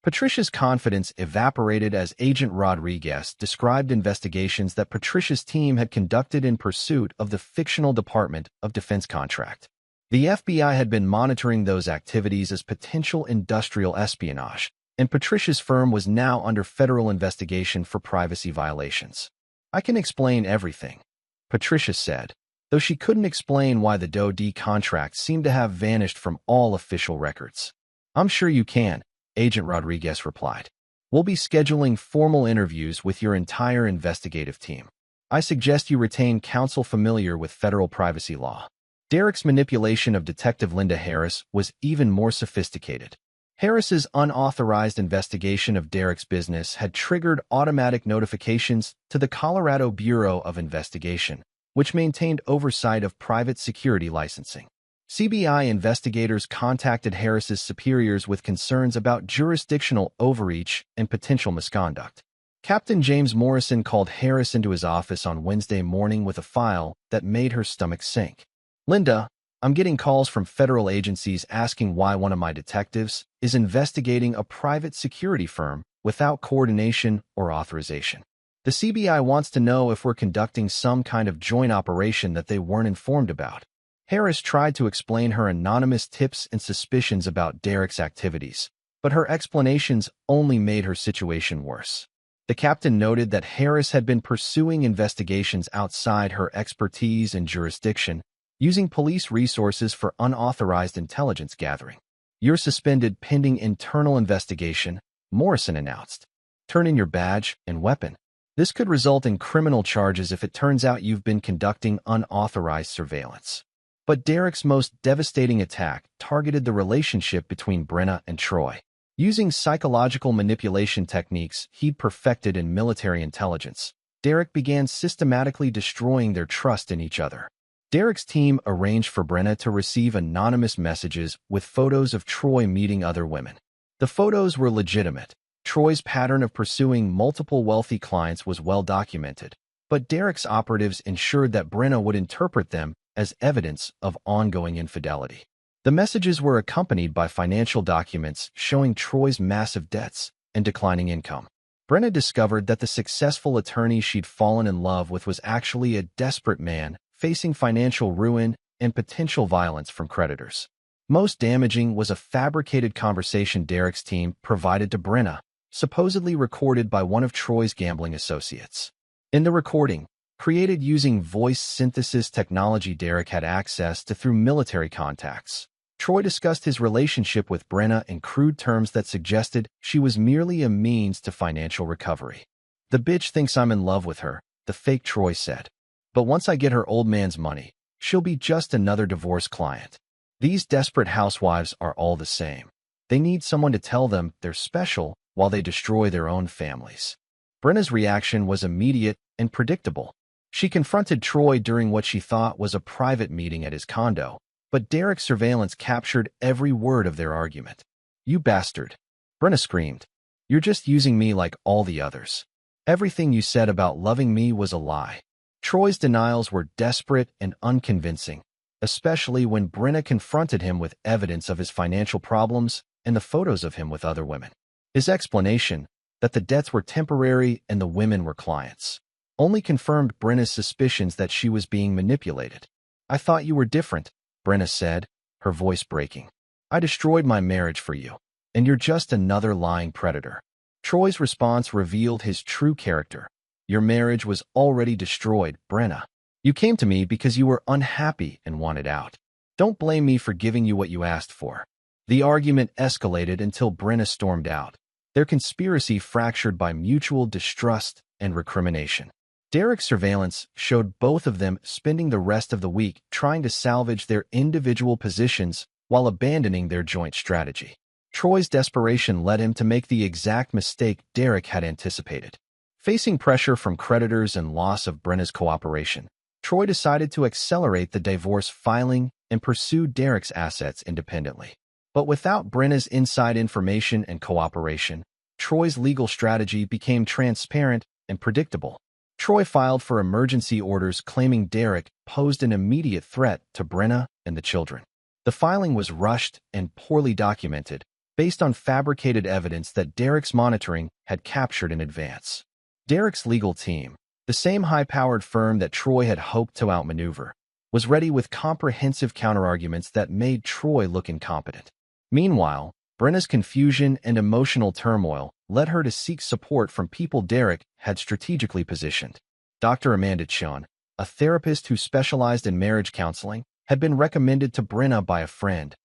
Patricia's confidence evaporated as Agent Rodriguez described investigations that Patricia's team had conducted in pursuit of the fictional Department of Defense contract. The FBI had been monitoring those activities as potential industrial espionage, and Patricia's firm was now under federal investigation for privacy violations. "I can explain everything," Patricia said, though she couldn't explain why the DoD contract seemed to have vanished from all official records. "I'm sure you can," Agent Rodriguez replied. "We'll be scheduling formal interviews with your entire investigative team. I suggest you retain counsel familiar with federal privacy law." Derek's manipulation of Detective Linda Harris was even more sophisticated. Harris's unauthorized investigation of Derek's business had triggered automatic notifications to the Colorado Bureau of Investigation, which maintained oversight of private security licensing. CBI investigators contacted Harris's superiors with concerns about jurisdictional overreach and potential misconduct. Captain James Morrison called Harris into his office on Wednesday morning with a file that made her stomach sink. "Linda, I'm getting calls from federal agencies asking why one of my detectives is investigating a private security firm without coordination or authorization. The CBI wants to know if we're conducting some kind of joint operation that they weren't informed about." Harris tried to explain her anonymous tips and suspicions about Derek's activities, but her explanations only made her situation worse. The captain noted that Harris had been pursuing investigations outside her expertise and jurisdiction, using police resources for unauthorized intelligence gathering. "You're suspended pending internal investigation," Morrison announced. "Turn in your badge and weapon. This could result in criminal charges if it turns out you've been conducting unauthorized surveillance." But Derek's most devastating attack targeted the relationship between Brenna and Troy. Using psychological manipulation techniques he'd perfected in military intelligence, Derek began systematically destroying their trust in each other. Derek's team arranged for Brenna to receive anonymous messages with photos of Troy meeting other women. The photos were legitimate. Troy's pattern of pursuing multiple wealthy clients was well documented, but Derek's operatives ensured that Brenna would interpret them as evidence of ongoing infidelity. The messages were accompanied by financial documents showing Troy's massive debts and declining income. Brenna discovered that the successful attorney she'd fallen in love with was actually a desperate man facing financial ruin and potential violence from creditors. Most damaging was a fabricated conversation Derek's team provided to Brenna, supposedly recorded by one of Troy's gambling associates. In the recording, created using voice synthesis technology Derek had access to through military contacts, Troy discussed his relationship with Brenna in crude terms that suggested she was merely a means to financial recovery. "The bitch thinks I'm in love with her," the fake Troy said. "But once I get her old man's money, she'll be just another divorce client. These desperate housewives are all the same. They need someone to tell them they're special while they destroy their own families." Brenna's reaction was immediate and predictable. She confronted Troy during what she thought was a private meeting at his condo, but Derek's surveillance captured every word of their argument. "You bastard," Brenna screamed. "You're just using me like all the others. Everything you said about loving me was a lie." Troy's denials were desperate and unconvincing, especially when Brenna confronted him with evidence of his financial problems and the photos of him with other women. His explanation, that the debts were temporary and the women were clients, only confirmed Brenna's suspicions that she was being manipulated. "I thought you were different," Brenna said, her voice breaking. "I destroyed my marriage for you, and you're just another lying predator." Troy's response revealed his true character. "Your marriage was already destroyed, Brenna. You came to me because you were unhappy and wanted out. Don't blame me for giving you what you asked for." The argument escalated until Brenna stormed out, their conspiracy fractured by mutual distrust and recrimination. Derek's surveillance showed both of them spending the rest of the week trying to salvage their individual positions while abandoning their joint strategy. Troy's desperation led him to make the exact mistake Derek had anticipated. Facing pressure from creditors and loss of Brenna's cooperation, Troy decided to accelerate the divorce filing and pursue Derek's assets independently. But without Brenna's inside information and cooperation, Troy's legal strategy became transparent and predictable. Troy filed for emergency orders claiming Derek posed an immediate threat to Brenna and the children. The filing was rushed and poorly documented, based on fabricated evidence that Derek's monitoring had captured in advance. Derek's legal team, the same high-powered firm that Troy had hoped to outmaneuver, was ready with comprehensive counterarguments that made Troy look incompetent. Meanwhile, Brenna's confusion and emotional turmoil led her to seek support from people Derek had strategically positioned. Dr. Amanda Chun, a therapist who specialized in marriage counseling, had been recommended to Brenna by a friend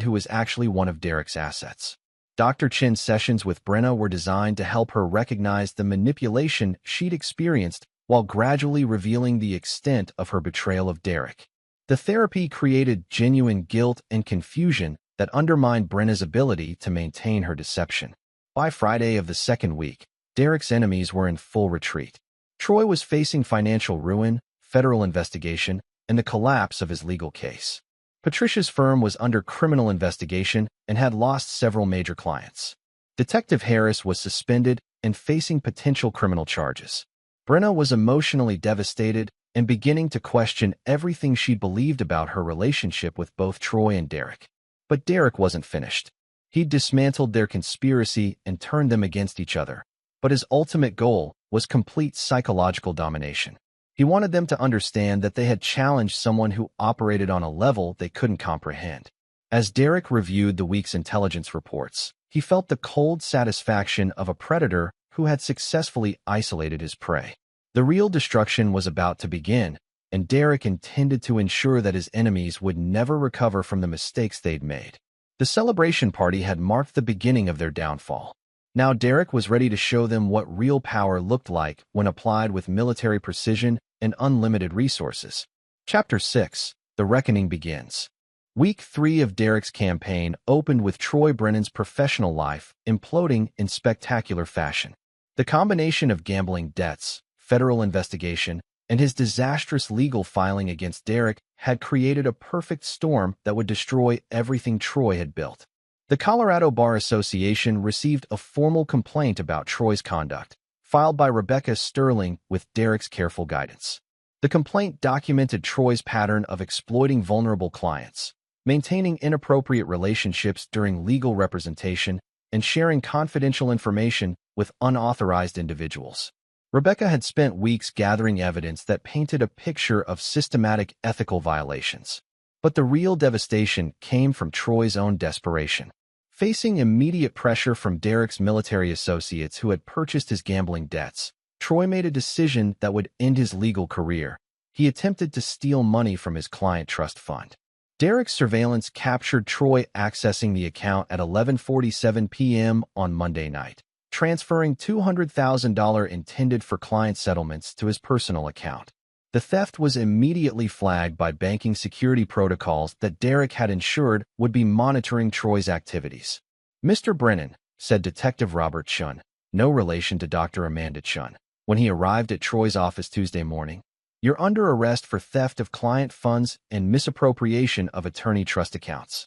who was actually one of Derek's assets. Dr. Chin's sessions with Brenna were designed to help her recognize the manipulation she'd experienced while gradually revealing the extent of her betrayal of Derek. The therapy created genuine guilt and confusion that undermined Brenna's ability to maintain her deception. By Friday of the second week, Derek's enemies were in full retreat. Troy was facing financial ruin, federal investigation, and the collapse of his legal case. Patricia's firm was under criminal investigation and had lost several major clients. Detective Harris was suspended and facing potential criminal charges. Brenna was emotionally devastated and beginning to question everything she'd believed about her relationship with both Troy and Derek. But Derek wasn't finished. He'd dismantled their conspiracy and turned them against each other. But his ultimate goal was complete psychological domination. He wanted them to understand that they had challenged someone who operated on a level they couldn't comprehend. As Derek reviewed the week's intelligence reports, he felt the cold satisfaction of a predator who had successfully isolated his prey. The real destruction was about to begin, and Derek intended to ensure that his enemies would never recover from the mistakes they'd made. The celebration party had marked the beginning of their downfall. Now Derek was ready to show them what real power looked like when applied with military precision and unlimited resources. Chapter 6. The Reckoning begins. Week 3 of Derek's campaign opened with Troy Brennan's professional life imploding in spectacular fashion. The combination of gambling debts, federal investigation, and his disastrous legal filing against Derek had created a perfect storm that would destroy everything Troy had built. The Colorado Bar Association received a formal complaint about Troy's conduct, filed by Rebecca Sterling with Derek's careful guidance. The complaint documented Troy's pattern of exploiting vulnerable clients, maintaining inappropriate relationships during legal representation, and sharing confidential information with unauthorized individuals. Rebecca had spent weeks gathering evidence that painted a picture of systematic ethical violations. But the real devastation came from Troy's own desperation. Facing immediate pressure from Derek's military associates who had purchased his gambling debts, Troy made a decision that would end his legal career. He attempted to steal money from his client trust fund. Derek's surveillance captured Troy accessing the account at 11:47 p.m. on Monday night, transferring $200,000 intended for client settlements to his personal account. The theft was immediately flagged by banking security protocols that Derek had ensured would be monitoring Troy's activities. "Mr. Brennan," said Detective Robert Chun, no relation to Dr. Amanda Chun. When he arrived at Troy's office Tuesday morning, "You're under arrest for theft of client funds and misappropriation of attorney trust accounts."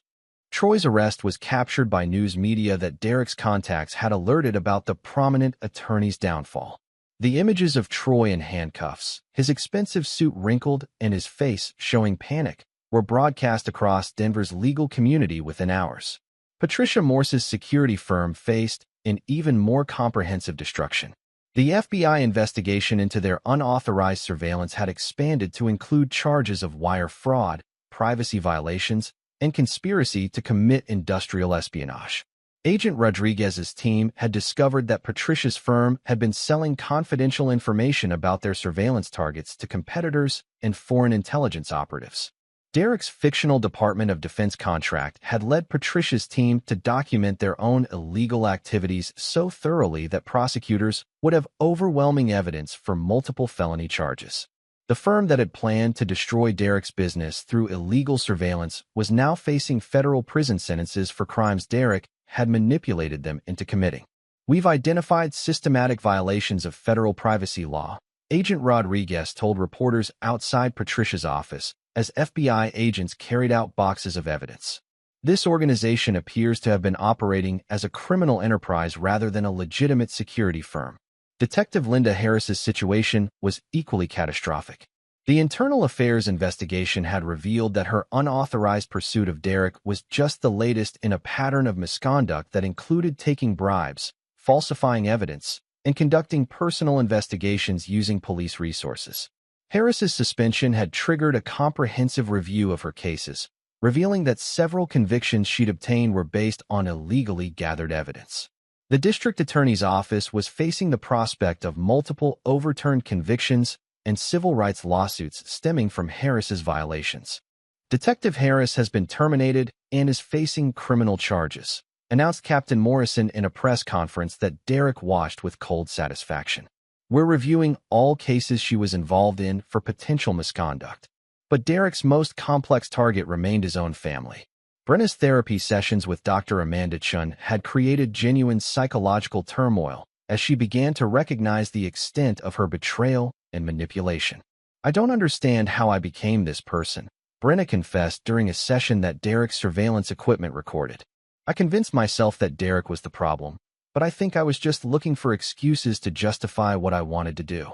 Troy's arrest was captured by news media that Derek's contacts had alerted about the prominent attorney's downfall. The images of Troy in handcuffs, his expensive suit wrinkled and his face showing panic, were broadcast across Denver's legal community within hours. Patricia Morse's security firm faced an even more comprehensive destruction. The FBI investigation into their unauthorized surveillance had expanded to include charges of wire fraud, privacy violations, and conspiracy to commit industrial espionage. Agent Rodriguez's team had discovered that Patricia's firm had been selling confidential information about their surveillance targets to competitors and foreign intelligence operatives. Derek's fictional Department of Defense contract had led Patricia's team to document their own illegal activities so thoroughly that prosecutors would have overwhelming evidence for multiple felony charges. The firm that had planned to destroy Derek's business through illegal surveillance was now facing federal prison sentences for crimes Derek had manipulated them into committing. "We've identified systematic violations of federal privacy law," Agent Rodriguez told reporters outside Patricia's office as FBI agents carried out boxes of evidence. "This organization appears to have been operating as a criminal enterprise rather than a legitimate security firm." Detective Linda Harris's situation was equally catastrophic. The internal affairs investigation had revealed that her unauthorized pursuit of Derek was just the latest in a pattern of misconduct that included taking bribes, falsifying evidence, and conducting personal investigations using police resources. Harris's suspension had triggered a comprehensive review of her cases, revealing that several convictions she'd obtained were based on illegally gathered evidence. The district attorney's office was facing the prospect of multiple overturned convictions and civil rights lawsuits stemming from Harris's violations. "Detective Harris has been terminated and is facing criminal charges," announced Captain Morrison in a press conference that Derek watched with cold satisfaction. "We're reviewing all cases she was involved in for potential misconduct." But Derek's most complex target remained his own family. Brenna's therapy sessions with Dr. Amanda Chun had created genuine psychological turmoil as she began to recognize the extent of her betrayal and manipulation. "I don't understand how I became this person," Brenna confessed during a session that Derek's surveillance equipment recorded. "I convinced myself that Derek was the problem, but I think I was just looking for excuses to justify what I wanted to do."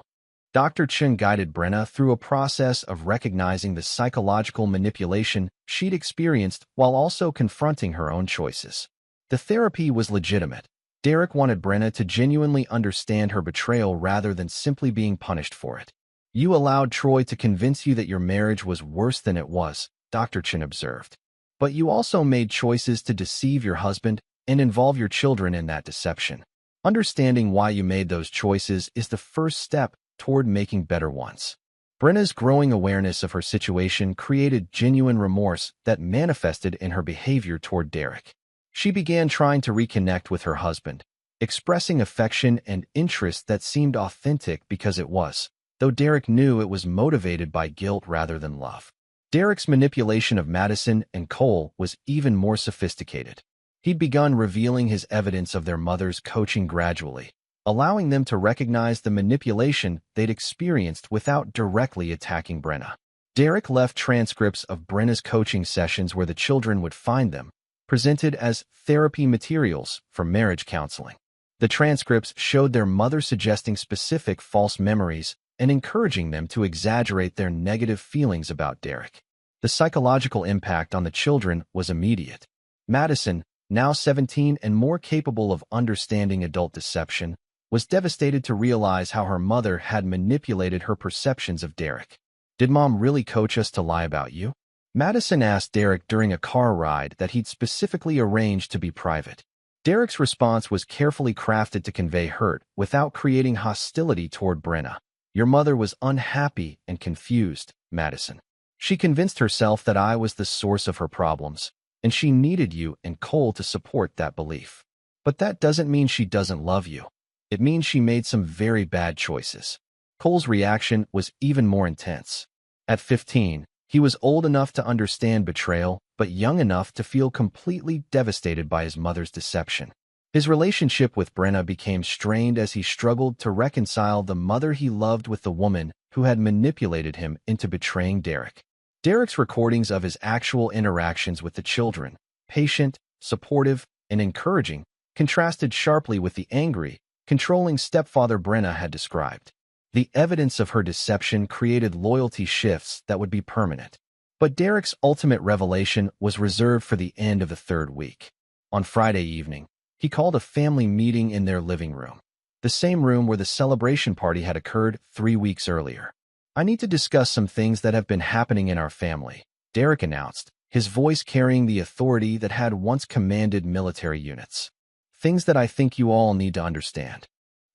Dr. Chun guided Brenna through a process of recognizing the psychological manipulation she'd experienced while also confronting her own choices. The therapy was legitimate. Derek wanted Brenna to genuinely understand her betrayal rather than simply being punished for it. "You allowed Troy to convince you that your marriage was worse than it was," Dr. Chun observed. "But you also made choices to deceive your husband and involve your children in that deception. Understanding why you made those choices is the first step toward making better ones." Brenna's growing awareness of her situation created genuine remorse that manifested in her behavior toward Derek. She began trying to reconnect with her husband, expressing affection and interest that seemed authentic because it was, though Derek knew it was motivated by guilt rather than love. Derek's manipulation of Madison and Cole was even more sophisticated. He'd begun revealing his evidence of their mother's coaching gradually, allowing them to recognize the manipulation they'd experienced without directly attacking Brenna. Derek left transcripts of Brenna's coaching sessions where the children would find them, presented as therapy materials for marriage counseling. The transcripts showed their mother suggesting specific false memories and encouraging them to exaggerate their negative feelings about Derek. The psychological impact on the children was immediate. Madison, now 17 and more capable of understanding adult deception, was devastated to realize how her mother had manipulated her perceptions of Derek. "Did Mom really coach us to lie about you?" Madison asked Derek during a car ride that he'd specifically arranged to be private. Derek's response was carefully crafted to convey hurt without creating hostility toward Brenna. "Your mother was unhappy and confused, Madison. She convinced herself that I was the source of her problems, and she needed you and Cole to support that belief. But that doesn't mean she doesn't love you. It means she made some very bad choices." Cole's reaction was even more intense. At 15, he was old enough to understand betrayal, but young enough to feel completely devastated by his mother's deception. His relationship with Brenna became strained as he struggled to reconcile the mother he loved with the woman who had manipulated him into betraying Derek. Derek's recordings of his actual interactions with the children, patient, supportive, and encouraging, contrasted sharply with the angry, controlling stepfather Brenna had described. The evidence of her deception created loyalty shifts that would be permanent. But Derek's ultimate revelation was reserved for the end of the third week. On Friday evening, he called a family meeting in their living room, the same room where the celebration party had occurred 3 weeks earlier. "I need to discuss some things that have been happening in our family," Derek announced, his voice carrying the authority that had once commanded military units. "Things that I think you all need to understand."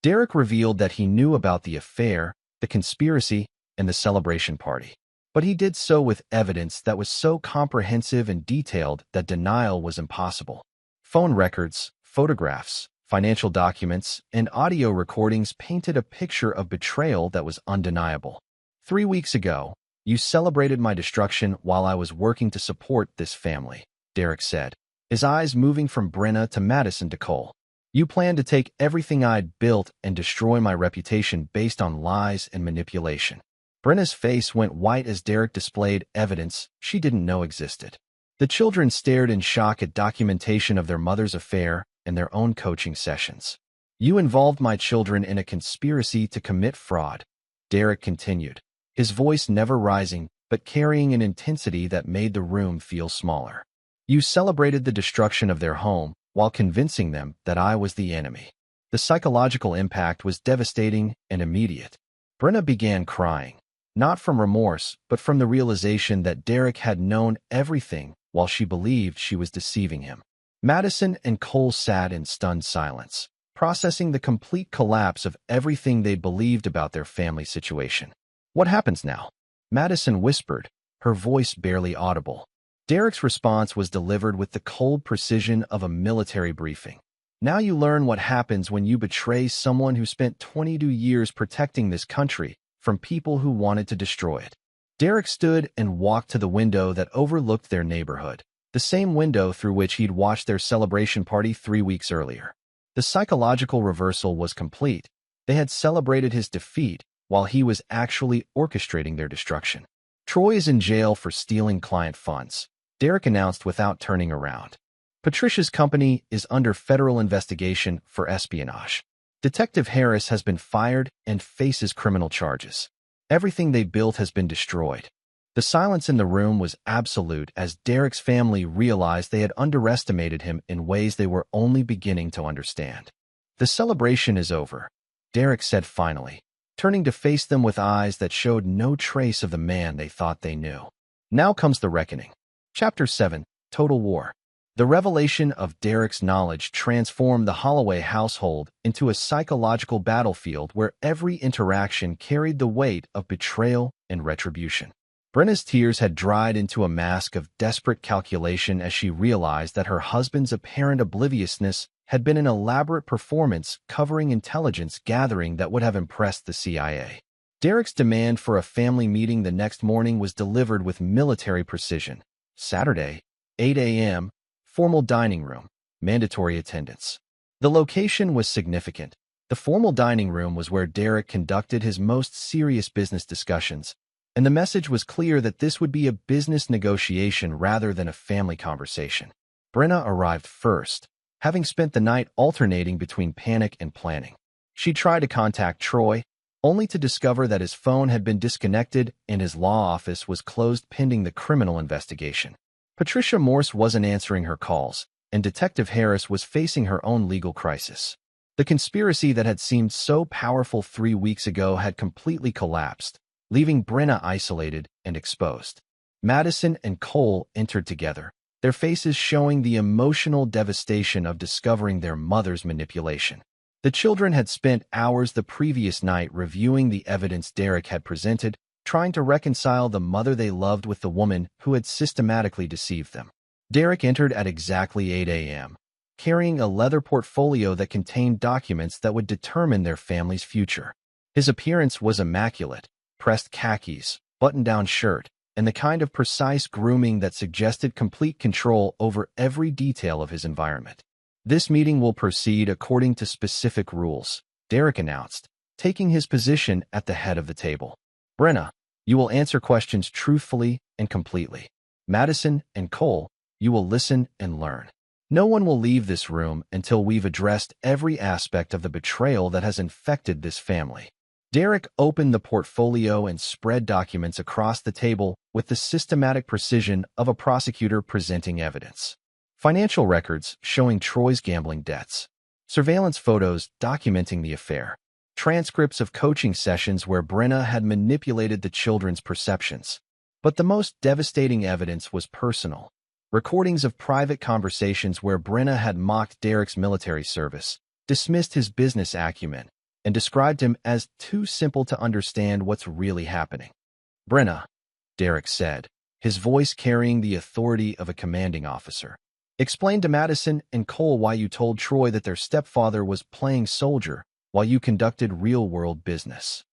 Derek revealed that he knew about the affair, the conspiracy, and the celebration party. But he did so with evidence that was so comprehensive and detailed that denial was impossible. Phone records, photographs, financial documents, and audio recordings painted a picture of betrayal that was undeniable. "3 weeks ago, you celebrated my destruction while I was working to support this family," Derek said, his eyes moving from Brenna to Madison to Cole. "You planned to take everything I'd built and destroy my reputation based on lies and manipulation." Brenna's face went white as Derek displayed evidence she didn't know existed. The children stared in shock at documentation of their mother's affair and their own coaching sessions. "You involved my children in a conspiracy to commit fraud," Derek continued, his voice never rising but carrying an intensity that made the room feel smaller. "You celebrated the destruction of their home while convincing them that I was the enemy." The psychological impact was devastating and immediate. Brenna began crying, not from remorse, but from the realization that Derek had known everything while she believed she was deceiving him. Madison and Cole sat in stunned silence, processing the complete collapse of everything they believed about their family situation. "What happens now?" Madison whispered, her voice barely audible. Derek's response was delivered with the cold precision of a military briefing. "Now you learn what happens when you betray someone who spent 22 years protecting this country from people who wanted to destroy it." Derek stood and walked to the window that overlooked their neighborhood, the same window through which he'd watched their celebration party 3 weeks earlier. The psychological reversal was complete. They had celebrated his defeat while he was actually orchestrating their destruction. "Troy is in jail for stealing client funds," Derek announced without turning around. "Patricia's company is under federal investigation for espionage. Detective Harris has been fired and faces criminal charges. Everything they built has been destroyed." The silence in the room was absolute as Derek's family realized they had underestimated him in ways they were only beginning to understand. "The celebration is over," Derek said finally, turning to face them with eyes that showed no trace of the man they thought they knew. "Now comes the reckoning." Chapter 7, Total War. The revelation of Derek's knowledge transformed the Holloway household into a psychological battlefield where every interaction carried the weight of betrayal and retribution. Brenna's tears had dried into a mask of desperate calculation as she realized that her husband's apparent obliviousness had been an elaborate performance covering intelligence gathering that would have impressed the CIA. Derek's demand for a family meeting the next morning was delivered with military precision. Saturday, 8 a.m., formal dining room, mandatory attendance. The location was significant. The formal dining room was where Derek conducted his most serious business discussions, and the message was clear that this would be a business negotiation rather than a family conversation. Brenna arrived first, having spent the night alternating between panic and planning. She tried to contact Troy, only to discover that his phone had been disconnected and his law office was closed pending the criminal investigation. Patricia Morse wasn't answering her calls, and Detective Harris was facing her own legal crisis. The conspiracy that had seemed so powerful 3 weeks ago had completely collapsed, leaving Brenna isolated and exposed. Madison and Cole entered together, their faces showing the emotional devastation of discovering their mother's manipulation. The children had spent hours the previous night reviewing the evidence Derek had presented, trying to reconcile the mother they loved with the woman who had systematically deceived them. Derek entered at exactly 8 a.m., carrying a leather portfolio that contained documents that would determine their family's future. His appearance was immaculate, pressed khakis, button-down shirt, and the kind of precise grooming that suggested complete control over every detail of his environment. This meeting will proceed according to specific rules, Derek announced, taking his position at the head of the table. Brenna, you will answer questions truthfully and completely. Madison and Cole, you will listen and learn. No one will leave this room until we've addressed every aspect of the betrayal that has infected this family. Derek opened the portfolio and spread documents across the table with the systematic precision of a prosecutor presenting evidence. Financial records showing Troy's gambling debts. Surveillance photos documenting the affair. Transcripts of coaching sessions where Brenna had manipulated the children's perceptions. But the most devastating evidence was personal. Recordings of private conversations where Brenna had mocked Derek's military service, dismissed his business acumen, and described him as too simple to understand what's really happening. Brenna, Derek said, his voice carrying the authority of a commanding officer. Explain to Madison and Cole why you told Troy that their stepfather was playing soldier while you conducted real-world business.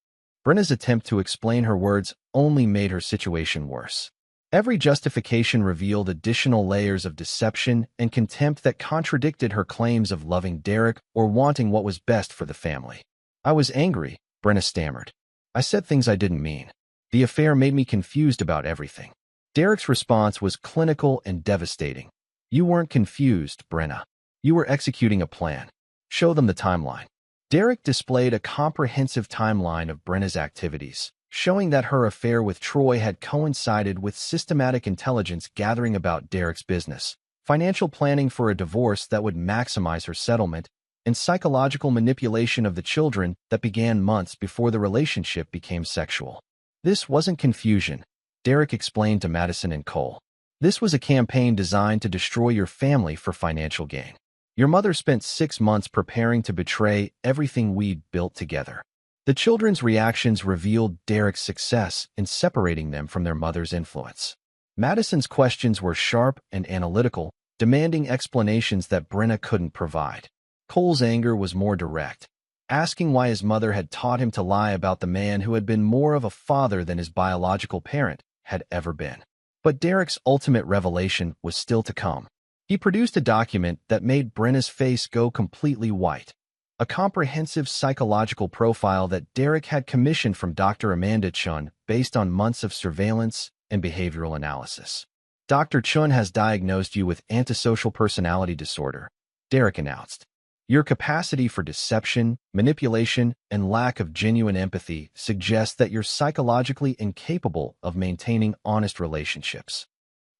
Brenna's attempt to explain her words only made her situation worse. Every justification revealed additional layers of deception and contempt that contradicted her claims of loving Derek or wanting what was best for the family. I was angry, Brenna stammered. I said things I didn't mean. The affair made me confused about everything. Derek's response was clinical and devastating. You weren't confused, Brenna. You were executing a plan. Show them the timeline. Derek displayed a comprehensive timeline of Brenna's activities, showing that her affair with Troy had coincided with systematic intelligence gathering about Derek's business, financial planning for a divorce that would maximize her settlement, and psychological manipulation of the children that began months before the relationship became sexual. This wasn't confusion, Derek explained to Madison and Cole. This was a campaign designed to destroy your family for financial gain. Your mother spent 6 months preparing to betray everything we'd built together. The children's reactions revealed Derek's success in separating them from their mother's influence. Madison's questions were sharp and analytical, demanding explanations that Brenna couldn't provide. Cole's anger was more direct, asking why his mother had taught him to lie about the man who had been more of a father than his biological parent had ever been. But Derek's ultimate revelation was still to come. He produced a document that made Brenna's face go completely white. A comprehensive psychological profile that Derek had commissioned from Dr. Amanda Chun based on months of surveillance and behavioral analysis. Dr. Chun has diagnosed you with antisocial personality disorder, Derek announced. Your capacity for deception, manipulation, and lack of genuine empathy suggests that you're psychologically incapable of maintaining honest relationships.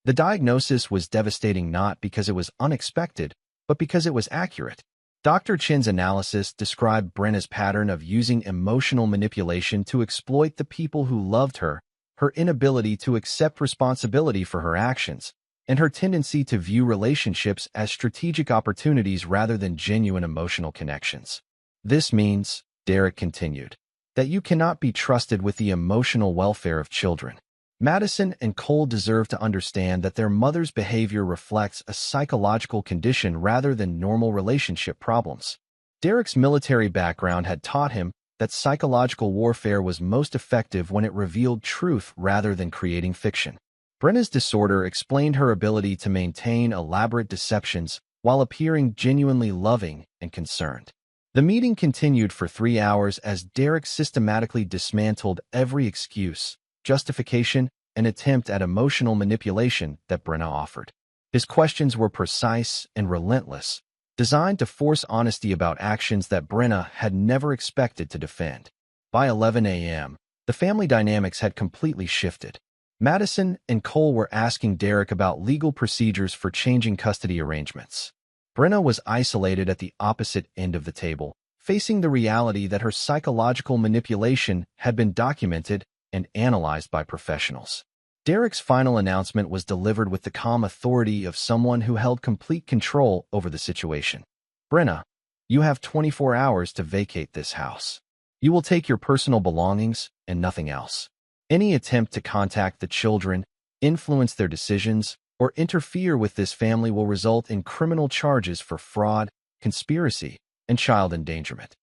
The diagnosis was devastating not because it was unexpected, but because it was accurate. Dr. Chin's analysis described Brenna's pattern of using emotional manipulation to exploit the people who loved her, her inability to accept responsibility for her actions, and her tendency to view relationships as strategic opportunities rather than genuine emotional connections. This means, Derek continued, that you cannot be trusted with the emotional welfare of children. Madison and Cole deserve to understand that their mother's behavior reflects a psychological condition rather than normal relationship problems. Derek's military background had taught him that psychological warfare was most effective when it revealed truth rather than creating fiction. Brenna's disorder explained her ability to maintain elaborate deceptions while appearing genuinely loving and concerned. The meeting continued for 3 hours as Derek systematically dismantled every excuse, justification, and attempt at emotional manipulation that Brenna offered. His questions were precise and relentless, designed to force honesty about actions that Brenna had never expected to defend. By 11 a.m., the family dynamics had completely shifted. Madison and Cole were asking Derek about legal procedures for changing custody arrangements. Brenna was isolated at the opposite end of the table, facing the reality that her psychological manipulation had been documented and analyzed by professionals. Derek's final announcement was delivered with the calm authority of someone who held complete control over the situation. Brenna, you have 24 hours to vacate this house. You will take your personal belongings and nothing else. Any attempt to contact the children, influence their decisions, or interfere with this family will result in criminal charges for fraud, conspiracy, and child endangerment.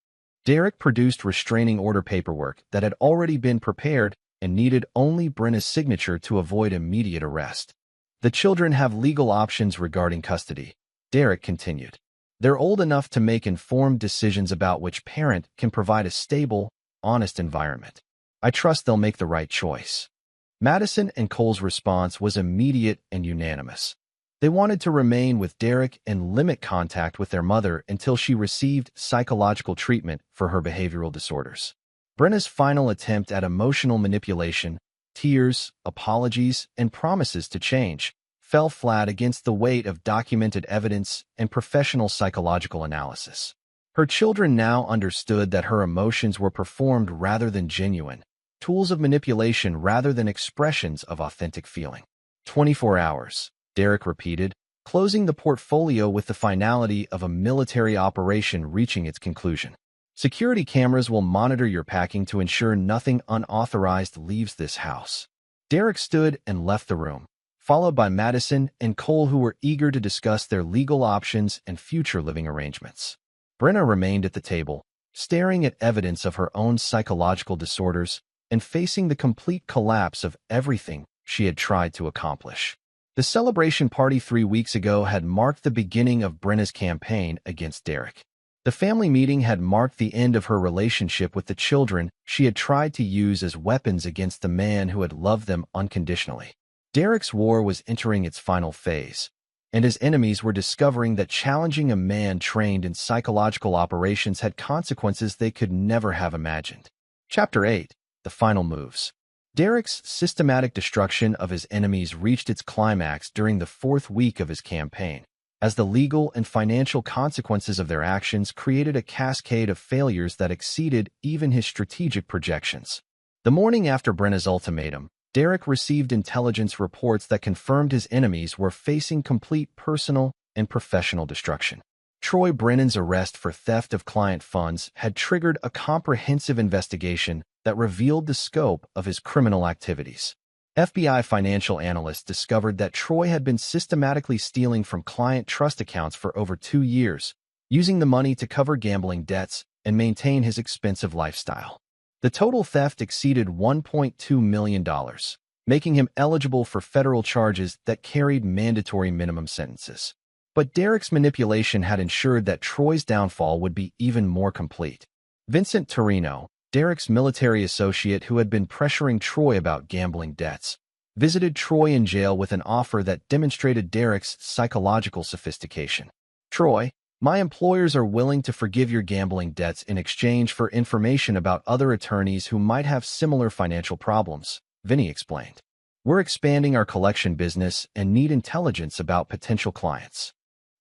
Derek produced restraining order paperwork that had already been prepared and needed only Brenna's signature to avoid immediate arrest. The children have legal options regarding custody, Derek continued. They're old enough to make informed decisions about which parent can provide a stable, honest environment. I trust they'll make the right choice. Madison and Cole's response was immediate and unanimous. They wanted to remain with Derek and limit contact with their mother until she received psychological treatment for her behavioral disorders. Brenna's final attempt at emotional manipulation, tears, apologies, and promises to change, fell flat against the weight of documented evidence and professional psychological analysis. Her children now understood that her emotions were performed rather than genuine, tools of manipulation rather than expressions of authentic feeling. 24 hours, Derek repeated, closing the portfolio with the finality of a military operation reaching its conclusion. Security cameras will monitor your packing to ensure nothing unauthorized leaves this house. Derek stood and left the room, followed by Madison and Cole, who were eager to discuss their legal options and future living arrangements. Brenna remained at the table, staring at evidence of her own psychological disorders and facing the complete collapse of everything she had tried to accomplish. The celebration party 3 weeks ago had marked the beginning of Brenna's campaign against Derek. The family meeting had marked the end of her relationship with the children she had tried to use as weapons against the man who had loved them unconditionally. Derek's war was entering its final phase, and his enemies were discovering that challenging a man trained in psychological operations had consequences they could never have imagined. Chapter 8. The Final Moves. Derek's systematic destruction of his enemies reached its climax during the 4th week of his campaign, as the legal and financial consequences of their actions created a cascade of failures that exceeded even his strategic projections. The morning after Brenna's ultimatum, Derek received intelligence reports that confirmed his enemies were facing complete personal and professional destruction. Troy Brennan's arrest for theft of client funds had triggered a comprehensive investigation that revealed the scope of his criminal activities. FBI financial analysts discovered that Troy had been systematically stealing from client trust accounts for over 2 years, using the money to cover gambling debts and maintain his expensive lifestyle. The total theft exceeded $1.2 million, making him eligible for federal charges that carried mandatory minimum sentences. But Derek's manipulation had ensured that Troy's downfall would be even more complete. Vincent Torino, Derek's military associate who had been pressuring Troy about gambling debts, visited Troy in jail with an offer that demonstrated Derek's psychological sophistication. "Troy, my employers are willing to forgive your gambling debts in exchange for information about other attorneys who might have similar financial problems," Vinny explained. "We're expanding our collection business and need intelligence about potential clients."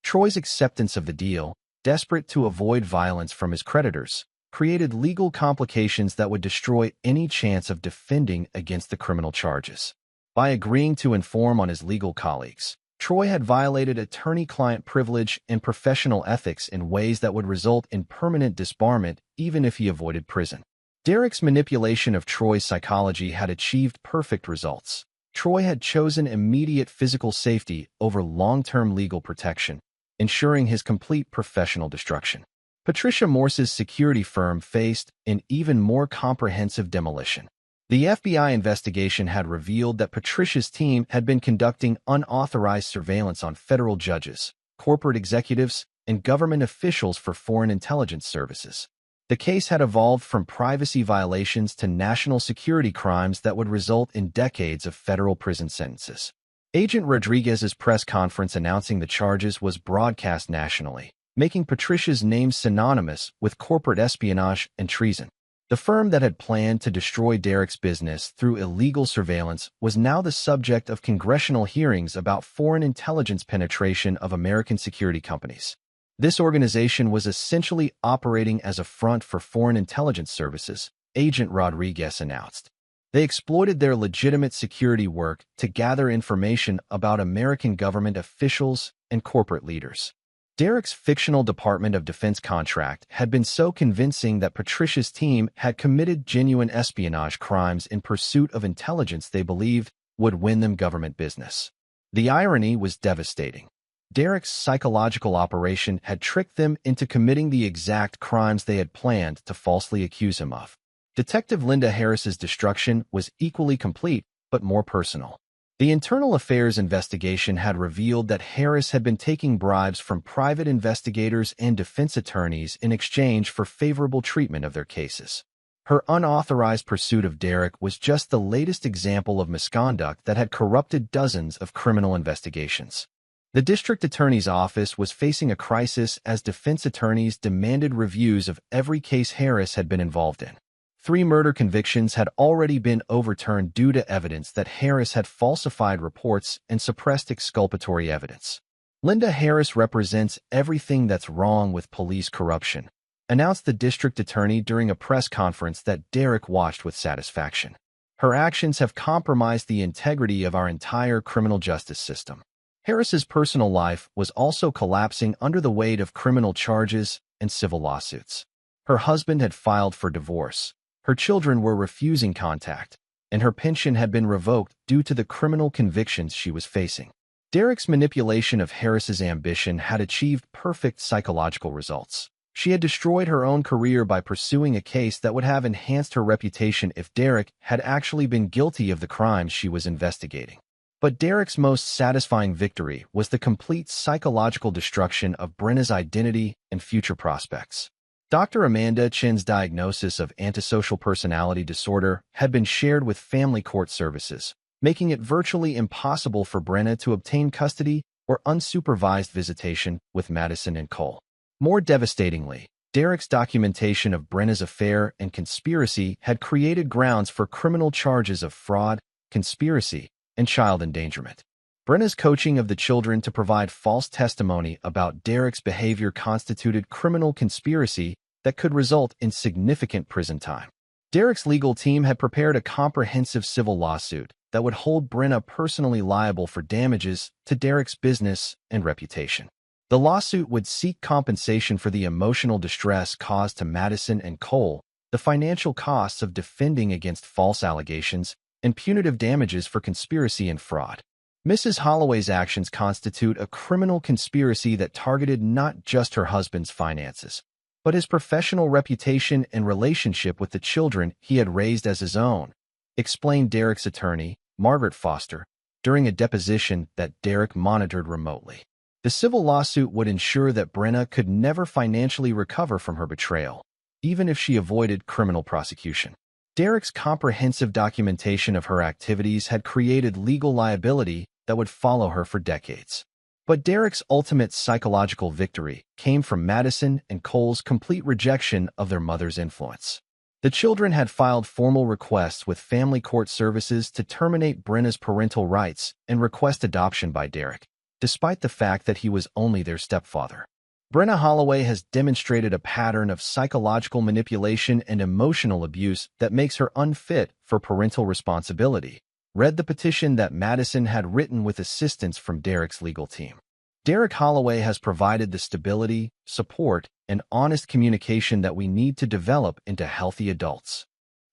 Troy's acceptance of the deal, desperate to avoid violence from his creditors, created legal complications that would destroy any chance of defending against the criminal charges. By agreeing to inform on his legal colleagues, Troy had violated attorney-client privilege and professional ethics in ways that would result in permanent disbarment even if he avoided prison. Derek's manipulation of Troy's psychology had achieved perfect results. Troy had chosen immediate physical safety over long-term legal protection, ensuring his complete professional destruction. Patricia Morse's security firm faced an even more comprehensive demolition. The FBI investigation had revealed that Patricia's team had been conducting unauthorized surveillance on federal judges, corporate executives, and government officials for foreign intelligence services. The case had evolved from privacy violations to national security crimes that would result in decades of federal prison sentences. Agent Rodriguez's press conference announcing the charges was broadcast nationally, making Patricia's name synonymous with corporate espionage and treason. The firm that had planned to destroy Derek's business through illegal surveillance was now the subject of congressional hearings about foreign intelligence penetration of American security companies. This organization was essentially operating as a front for foreign intelligence services, Agent Rodriguez announced. They exploited their legitimate security work to gather information about American government officials and corporate leaders. Derek's fictional Department of Defense contract had been so convincing that Patricia's team had committed genuine espionage crimes in pursuit of intelligence they believed would win them government business. The irony was devastating. Derek's psychological operation had tricked them into committing the exact crimes they had planned to falsely accuse him of. Detective Linda Harris's destruction was equally complete, but more personal. The internal affairs investigation had revealed that Harris had been taking bribes from private investigators and defense attorneys in exchange for favorable treatment of their cases. Her unauthorized pursuit of Derek was just the latest example of misconduct that had corrupted dozens of criminal investigations. The district attorney's office was facing a crisis as defense attorneys demanded reviews of every case Harris had been involved in. 3 murder convictions had already been overturned due to evidence that Harris had falsified reports and suppressed exculpatory evidence. Linda Harris represents everything that's wrong with police corruption, announced the district attorney during a press conference that Derek watched with satisfaction. Her actions have compromised the integrity of our entire criminal justice system. Harris's personal life was also collapsing under the weight of criminal charges and civil lawsuits. Her husband had filed for divorce, her children were refusing contact, and her pension had been revoked due to the criminal convictions she was facing. Derek's manipulation of Harris's ambition had achieved perfect psychological results. She had destroyed her own career by pursuing a case that would have enhanced her reputation if Derek had actually been guilty of the crimes she was investigating. But Derek's most satisfying victory was the complete psychological destruction of Brenna's identity and future prospects. Dr. Amanda Chen's diagnosis of antisocial personality disorder had been shared with family court services, making it virtually impossible for Brenna to obtain custody or unsupervised visitation with Madison and Cole. More devastatingly, Derek's documentation of Brenna's affair and conspiracy had created grounds for criminal charges of fraud, conspiracy, and child endangerment. Brenna's coaching of the children to provide false testimony about Derek's behavior constituted criminal conspiracy that could result in significant prison time. Derek's legal team had prepared a comprehensive civil lawsuit that would hold Brenna personally liable for damages to Derek's business and reputation. The lawsuit would seek compensation for the emotional distress caused to Madison and Cole, the financial costs of defending against false allegations, and punitive damages for conspiracy and fraud. Mrs. Holloway's actions constitute a criminal conspiracy that targeted not just her husband's finances, but his professional reputation and relationship with the children he had raised as his own, explained Derek's attorney, Margaret Foster, during a deposition that Derek monitored remotely. The civil lawsuit would ensure that Brenna could never financially recover from her betrayal, even if she avoided criminal prosecution. Derek's comprehensive documentation of her activities had created legal liability that would follow her for decades. But Derek's ultimate psychological victory came from Madison and Cole's complete rejection of their mother's influence. The children had filed formal requests with family court services to terminate Brenna's parental rights and request adoption by Derek, despite the fact that he was only their stepfather. Brenna Holloway has demonstrated a pattern of psychological manipulation and emotional abuse that makes her unfit for parental responsibility, read the petition that Madison had written with assistance from Derek's legal team. Derek Holloway has provided the stability, support, and honest communication that we need to develop into healthy adults.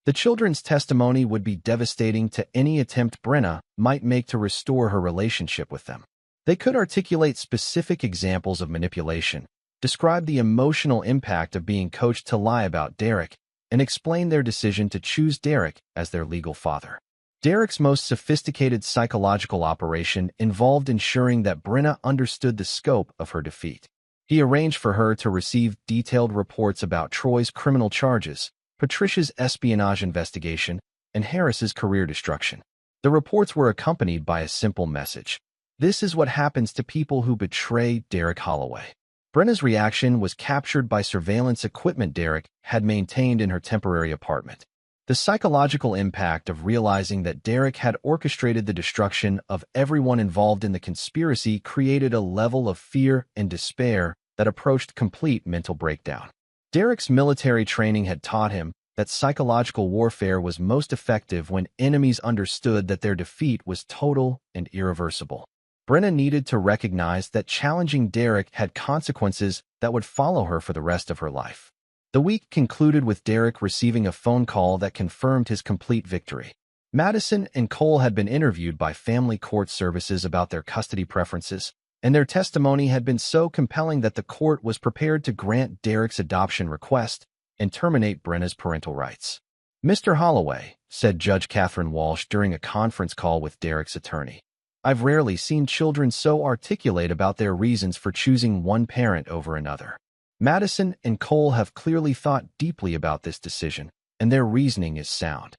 The children's testimony would be devastating to any attempt Brenna might make to restore her relationship with them. They could articulate specific examples of manipulation, describe the emotional impact of being coached to lie about Derek, and explain their decision to choose Derek as their legal father. Derek's most sophisticated psychological operation involved ensuring that Brenna understood the scope of her defeat. He arranged for her to receive detailed reports about Troy's criminal charges, Patricia's espionage investigation, and Harris's career destruction. The reports were accompanied by a simple message: "This is what happens to people who betray Derek Holloway." Brenna's reaction was captured by surveillance equipment Derek had maintained in her temporary apartment. The psychological impact of realizing that Derek had orchestrated the destruction of everyone involved in the conspiracy created a level of fear and despair that approached complete mental breakdown. Derek's military training had taught him that psychological warfare was most effective when enemies understood that their defeat was total and irreversible. Brenna needed to recognize that challenging Derek had consequences that would follow her for the rest of her life. The week concluded with Derek receiving a phone call that confirmed his complete victory. Madison and Cole had been interviewed by family court services about their custody preferences, and their testimony had been so compelling that the court was prepared to grant Derek's adoption request and terminate Brenna's parental rights. "Mr. Holloway," said Judge Catherine Walsh during a conference call with Derek's attorney. "I've rarely seen children so articulate about their reasons for choosing one parent over another. Madison and Cole have clearly thought deeply about this decision, and their reasoning is sound."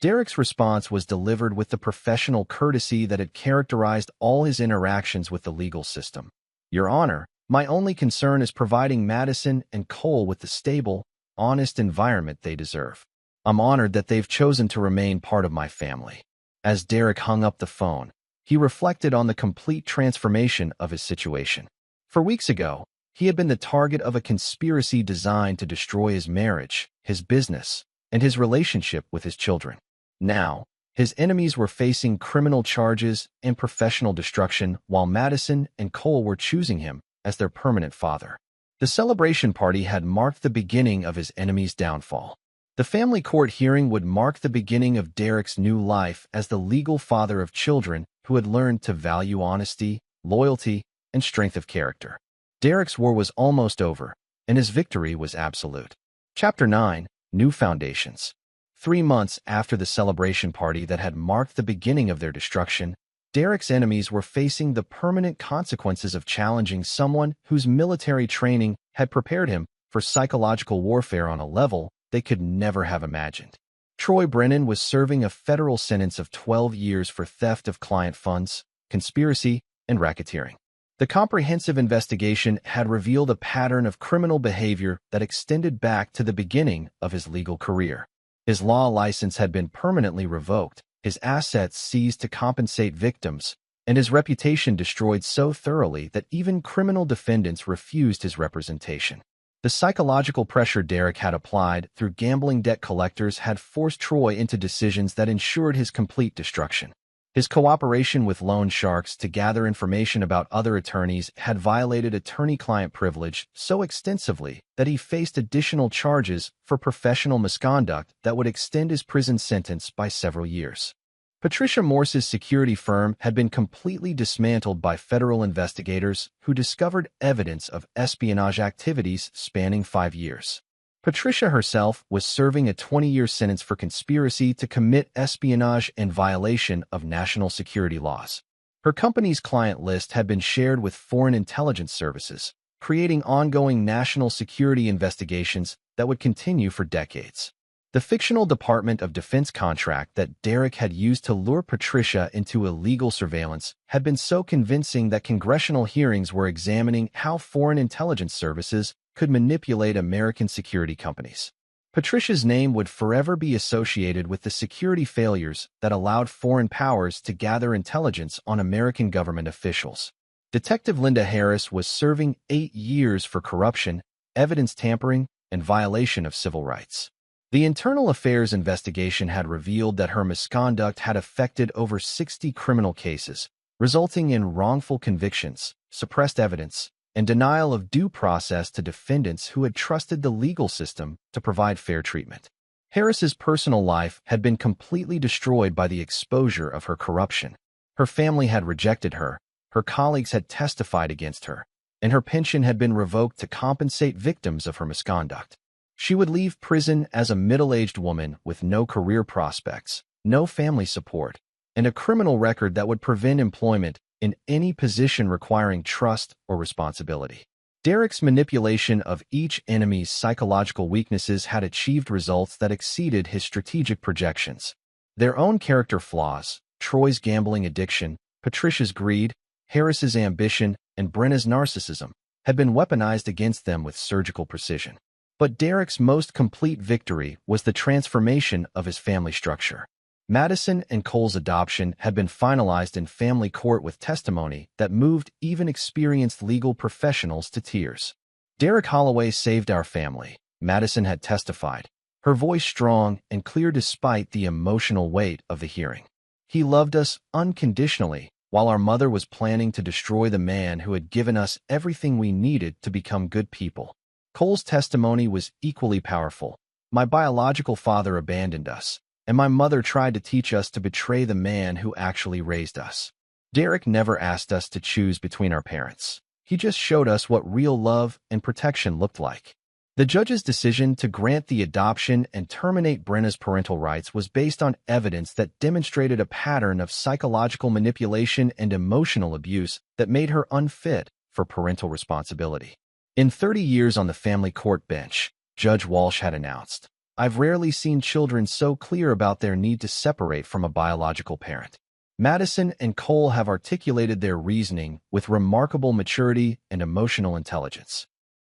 Derek's response was delivered with the professional courtesy that had characterized all his interactions with the legal system. "Your Honor, my only concern is providing Madison and Cole with the stable, honest environment they deserve. I'm honored that they've chosen to remain part of my family." As Derek hung up the phone, he reflected on the complete transformation of his situation. For weeks ago, he had been the target of a conspiracy designed to destroy his marriage, his business, and his relationship with his children. Now, his enemies were facing criminal charges and professional destruction, while Madison and Cole were choosing him as their permanent father. The celebration party had marked the beginning of his enemy's downfall. The family court hearing would mark the beginning of Derek's new life as the legal father of children who had learned to value honesty, loyalty, and strength of character. Derek's war was almost over, and his victory was absolute. Chapter 9: New Foundations. 3 months after the celebration party that had marked the beginning of their destruction, Derek's enemies were facing the permanent consequences of challenging someone whose military training had prepared him for psychological warfare on a level they could never have imagined. Troy Brennan was serving a federal sentence of 12 years for theft of client funds, conspiracy, and racketeering. The comprehensive investigation had revealed a pattern of criminal behavior that extended back to the beginning of his legal career. His law license had been permanently revoked, his assets seized to compensate victims, and his reputation destroyed so thoroughly that even criminal defendants refused his representation. The psychological pressure Derek had applied through gambling debt collectors had forced Troy into decisions that ensured his complete destruction. His cooperation with loan sharks to gather information about other attorneys had violated attorney-client privilege so extensively that he faced additional charges for professional misconduct that would extend his prison sentence by several years. Patricia Morse's security firm had been completely dismantled by federal investigators who discovered evidence of espionage activities spanning 5 years. Patricia herself was serving a 20-year sentence for conspiracy to commit espionage and violation of national security laws. Her company's client list had been shared with foreign intelligence services, creating ongoing national security investigations that would continue for decades. The fictional Department of Defense contract that Derek had used to lure Patricia into illegal surveillance had been so convincing that congressional hearings were examining how foreign intelligence services could manipulate American security companies. Patricia's name would forever be associated with the security failures that allowed foreign powers to gather intelligence on American government officials. Detective Linda Harris was serving 8 years for corruption, evidence tampering, and violation of civil rights. The internal affairs investigation had revealed that her misconduct had affected over 60 criminal cases, resulting in wrongful convictions, suppressed evidence, and denial of due process to defendants who had trusted the legal system to provide fair treatment. Harris's personal life had been completely destroyed by the exposure of her corruption. Her family had rejected her, her colleagues had testified against her, and her pension had been revoked to compensate victims of her misconduct. She would leave prison as a middle-aged woman with no career prospects, no family support, and a criminal record that would prevent employment in any position requiring trust or responsibility. Derek's manipulation of each enemy's psychological weaknesses had achieved results that exceeded his strategic projections. Their own character flaws, Troy's gambling addiction, Patricia's greed, Harris's ambition, and Brenna's narcissism, had been weaponized against them with surgical precision. But Derek's most complete victory was the transformation of his family structure. Madison and Cole's adoption had been finalized in family court with testimony that moved even experienced legal professionals to tears. "Derek Holloway saved our family," Madison had testified, her voice strong and clear despite the emotional weight of the hearing. "He loved us unconditionally, while our mother was planning to destroy the man who had given us everything we needed to become good people." Cole's testimony was equally powerful. "My biological father abandoned us, and my mother tried to teach us to betray the man who actually raised us. Derek never asked us to choose between our parents. He just showed us what real love and protection looked like." The judge's decision to grant the adoption and terminate Brenna's parental rights was based on evidence that demonstrated a pattern of psychological manipulation and emotional abuse that made her unfit for parental responsibility. In 30 years on the family court bench, Judge Walsh had announced, "I've rarely seen children so clear about their need to separate from a biological parent." Madison and Cole have articulated their reasoning with remarkable maturity and emotional intelligence.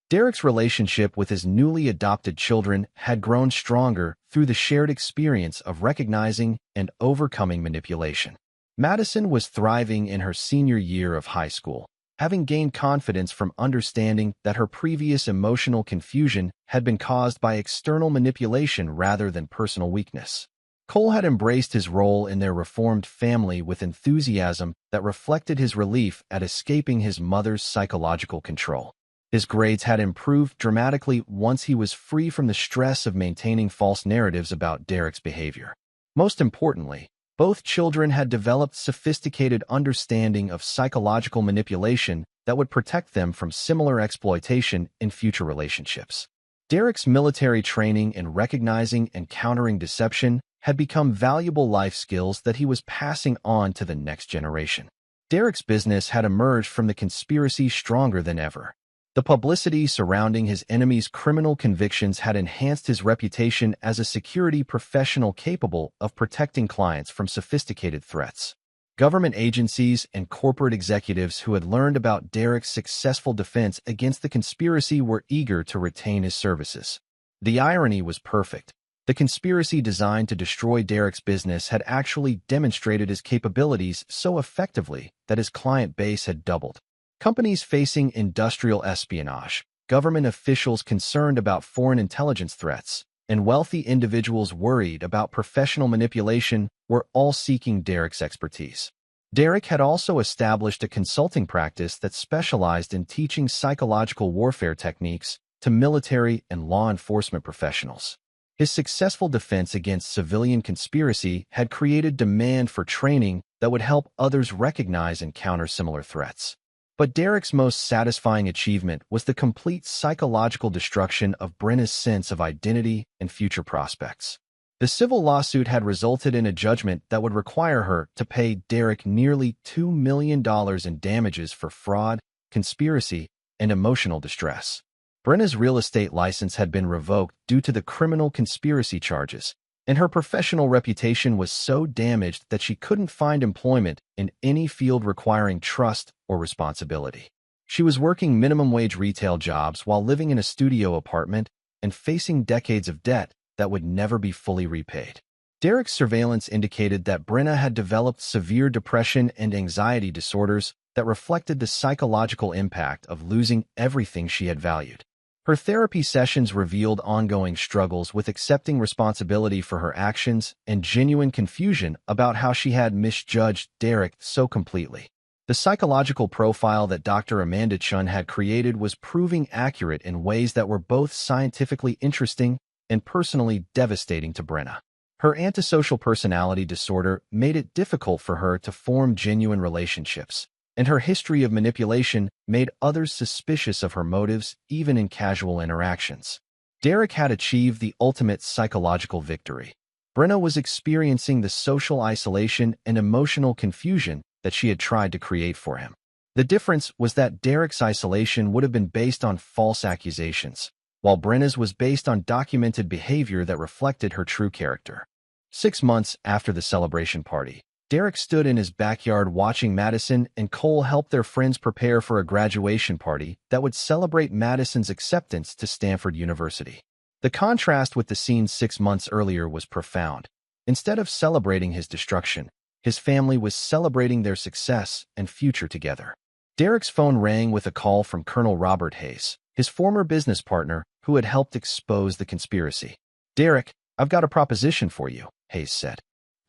Derek's relationship with his newly adopted children had grown stronger through the shared experience of recognizing and overcoming manipulation. Madison was thriving in her senior year of high school, having gained confidence from understanding that her previous emotional confusion had been caused by external manipulation rather than personal weakness. Cole had embraced his role in their reformed family with enthusiasm that reflected his relief at escaping his mother's psychological control. His grades had improved dramatically once he was free from the stress of maintaining false narratives about Derek's behavior. Most importantly, both children had developed sophisticated understanding of psychological manipulation that would protect them from similar exploitation in future relationships. Derek's military training in recognizing and countering deception had become valuable life skills that he was passing on to the next generation. Derek's business had emerged from the conspiracy stronger than ever. The publicity surrounding his enemy's criminal convictions had enhanced his reputation as a security professional capable of protecting clients from sophisticated threats. Government agencies and corporate executives who had learned about Derek's successful defense against the conspiracy were eager to retain his services. The irony was perfect. The conspiracy designed to destroy Derek's business had actually demonstrated his capabilities so effectively that his client base had doubled. Companies facing industrial espionage, government officials concerned about foreign intelligence threats, and wealthy individuals worried about professional manipulation were all seeking Derek's expertise. Derek had also established a consulting practice that specialized in teaching psychological warfare techniques to military and law enforcement professionals. His successful defense against civilian conspiracy had created demand for training that would help others recognize and counter similar threats. But Derek's most satisfying achievement was the complete psychological destruction of Brenna's sense of identity and future prospects. The civil lawsuit had resulted in a judgment that would require her to pay Derek nearly $2 million in damages for fraud, conspiracy, and emotional distress. Brenna's real estate license had been revoked due to the criminal conspiracy charges, and her professional reputation was so damaged that she couldn't find employment in any field requiring trust or responsibility. She was working minimum-wage retail jobs while living in a studio apartment and facing decades of debt that would never be fully repaid. Derek's surveillance indicated that Brenna had developed severe depression and anxiety disorders that reflected the psychological impact of losing everything she had valued. Her therapy sessions revealed ongoing struggles with accepting responsibility for her actions and genuine confusion about how she had misjudged Derek so completely. The psychological profile that Dr. Amanda Chun had created was proving accurate in ways that were both scientifically interesting and personally devastating to Brenna. Her antisocial personality disorder made it difficult for her to form genuine relationships, and her history of manipulation made others suspicious of her motives even in casual interactions. Derek had achieved the ultimate psychological victory. Brenna was experiencing the social isolation and emotional confusion that she had tried to create for him. The difference was that Derek's isolation would have been based on false accusations, while Brenna's was based on documented behavior that reflected her true character. 6 months after the celebration party, Derek stood in his backyard watching Madison and Cole help their friends prepare for a graduation party that would celebrate Madison's acceptance to Stanford University. The contrast with the scene 6 months earlier was profound. Instead of celebrating his destruction, his family was celebrating their success and future together. Derek's phone rang with a call from Colonel Robert Hayes, his former business partner who had helped expose the conspiracy. "Derek, I've got a proposition for you," Hayes said.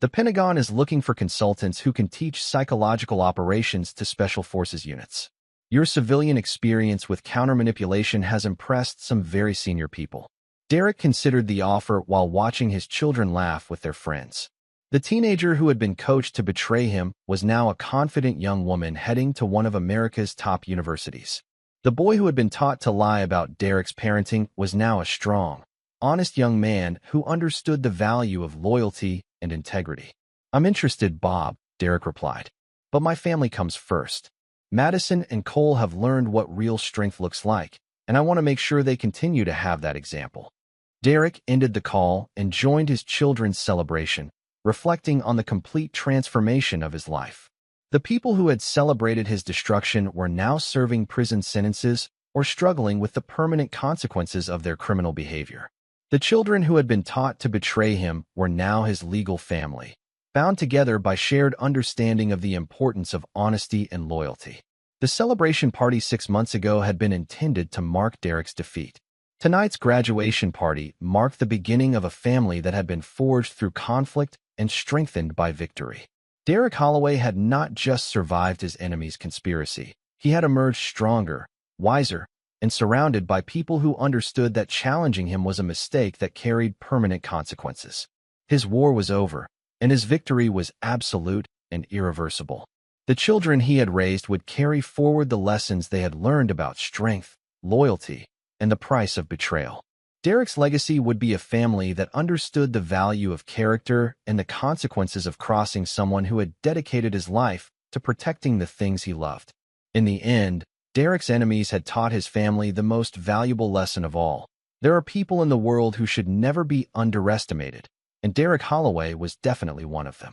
"The Pentagon is looking for consultants who can teach psychological operations to Special Forces units. Your civilian experience with counter-manipulation has impressed some very senior people." Derek considered the offer while watching his children laugh with their friends. The teenager who had been coached to betray him was now a confident young woman heading to one of America's top universities. The boy who had been taught to lie about Derek's parenting was now a strong, honest young man who understood the value of loyalty and integrity. "I'm interested, Bob," Derek replied. "But my family comes first. Madison and Cole have learned what real strength looks like, and I want to make sure they continue to have that example." Derek ended the call and joined his children's celebration, reflecting on the complete transformation of his life. The people who had celebrated his destruction were now serving prison sentences or struggling with the permanent consequences of their criminal behavior. The children who had been taught to betray him were now his legal family, bound together by shared understanding of the importance of honesty and loyalty. The celebration party 6 months ago had been intended to mark Derek's defeat. Tonight's graduation party marked the beginning of a family that had been forged through conflict and strengthened by victory. Derek Holloway had not just survived his enemy's conspiracy. He had emerged stronger, wiser, and surrounded by people who understood that challenging him was a mistake that carried permanent consequences. His war was over, and his victory was absolute and irreversible. The children he had raised would carry forward the lessons they had learned about strength, loyalty, and the price of betrayal. Derek's legacy would be a family that understood the value of character and the consequences of crossing someone who had dedicated his life to protecting the things he loved. In the end, Derek's enemies had taught his family the most valuable lesson of all. There are people in the world who should never be underestimated, and Derek Holloway was definitely one of them.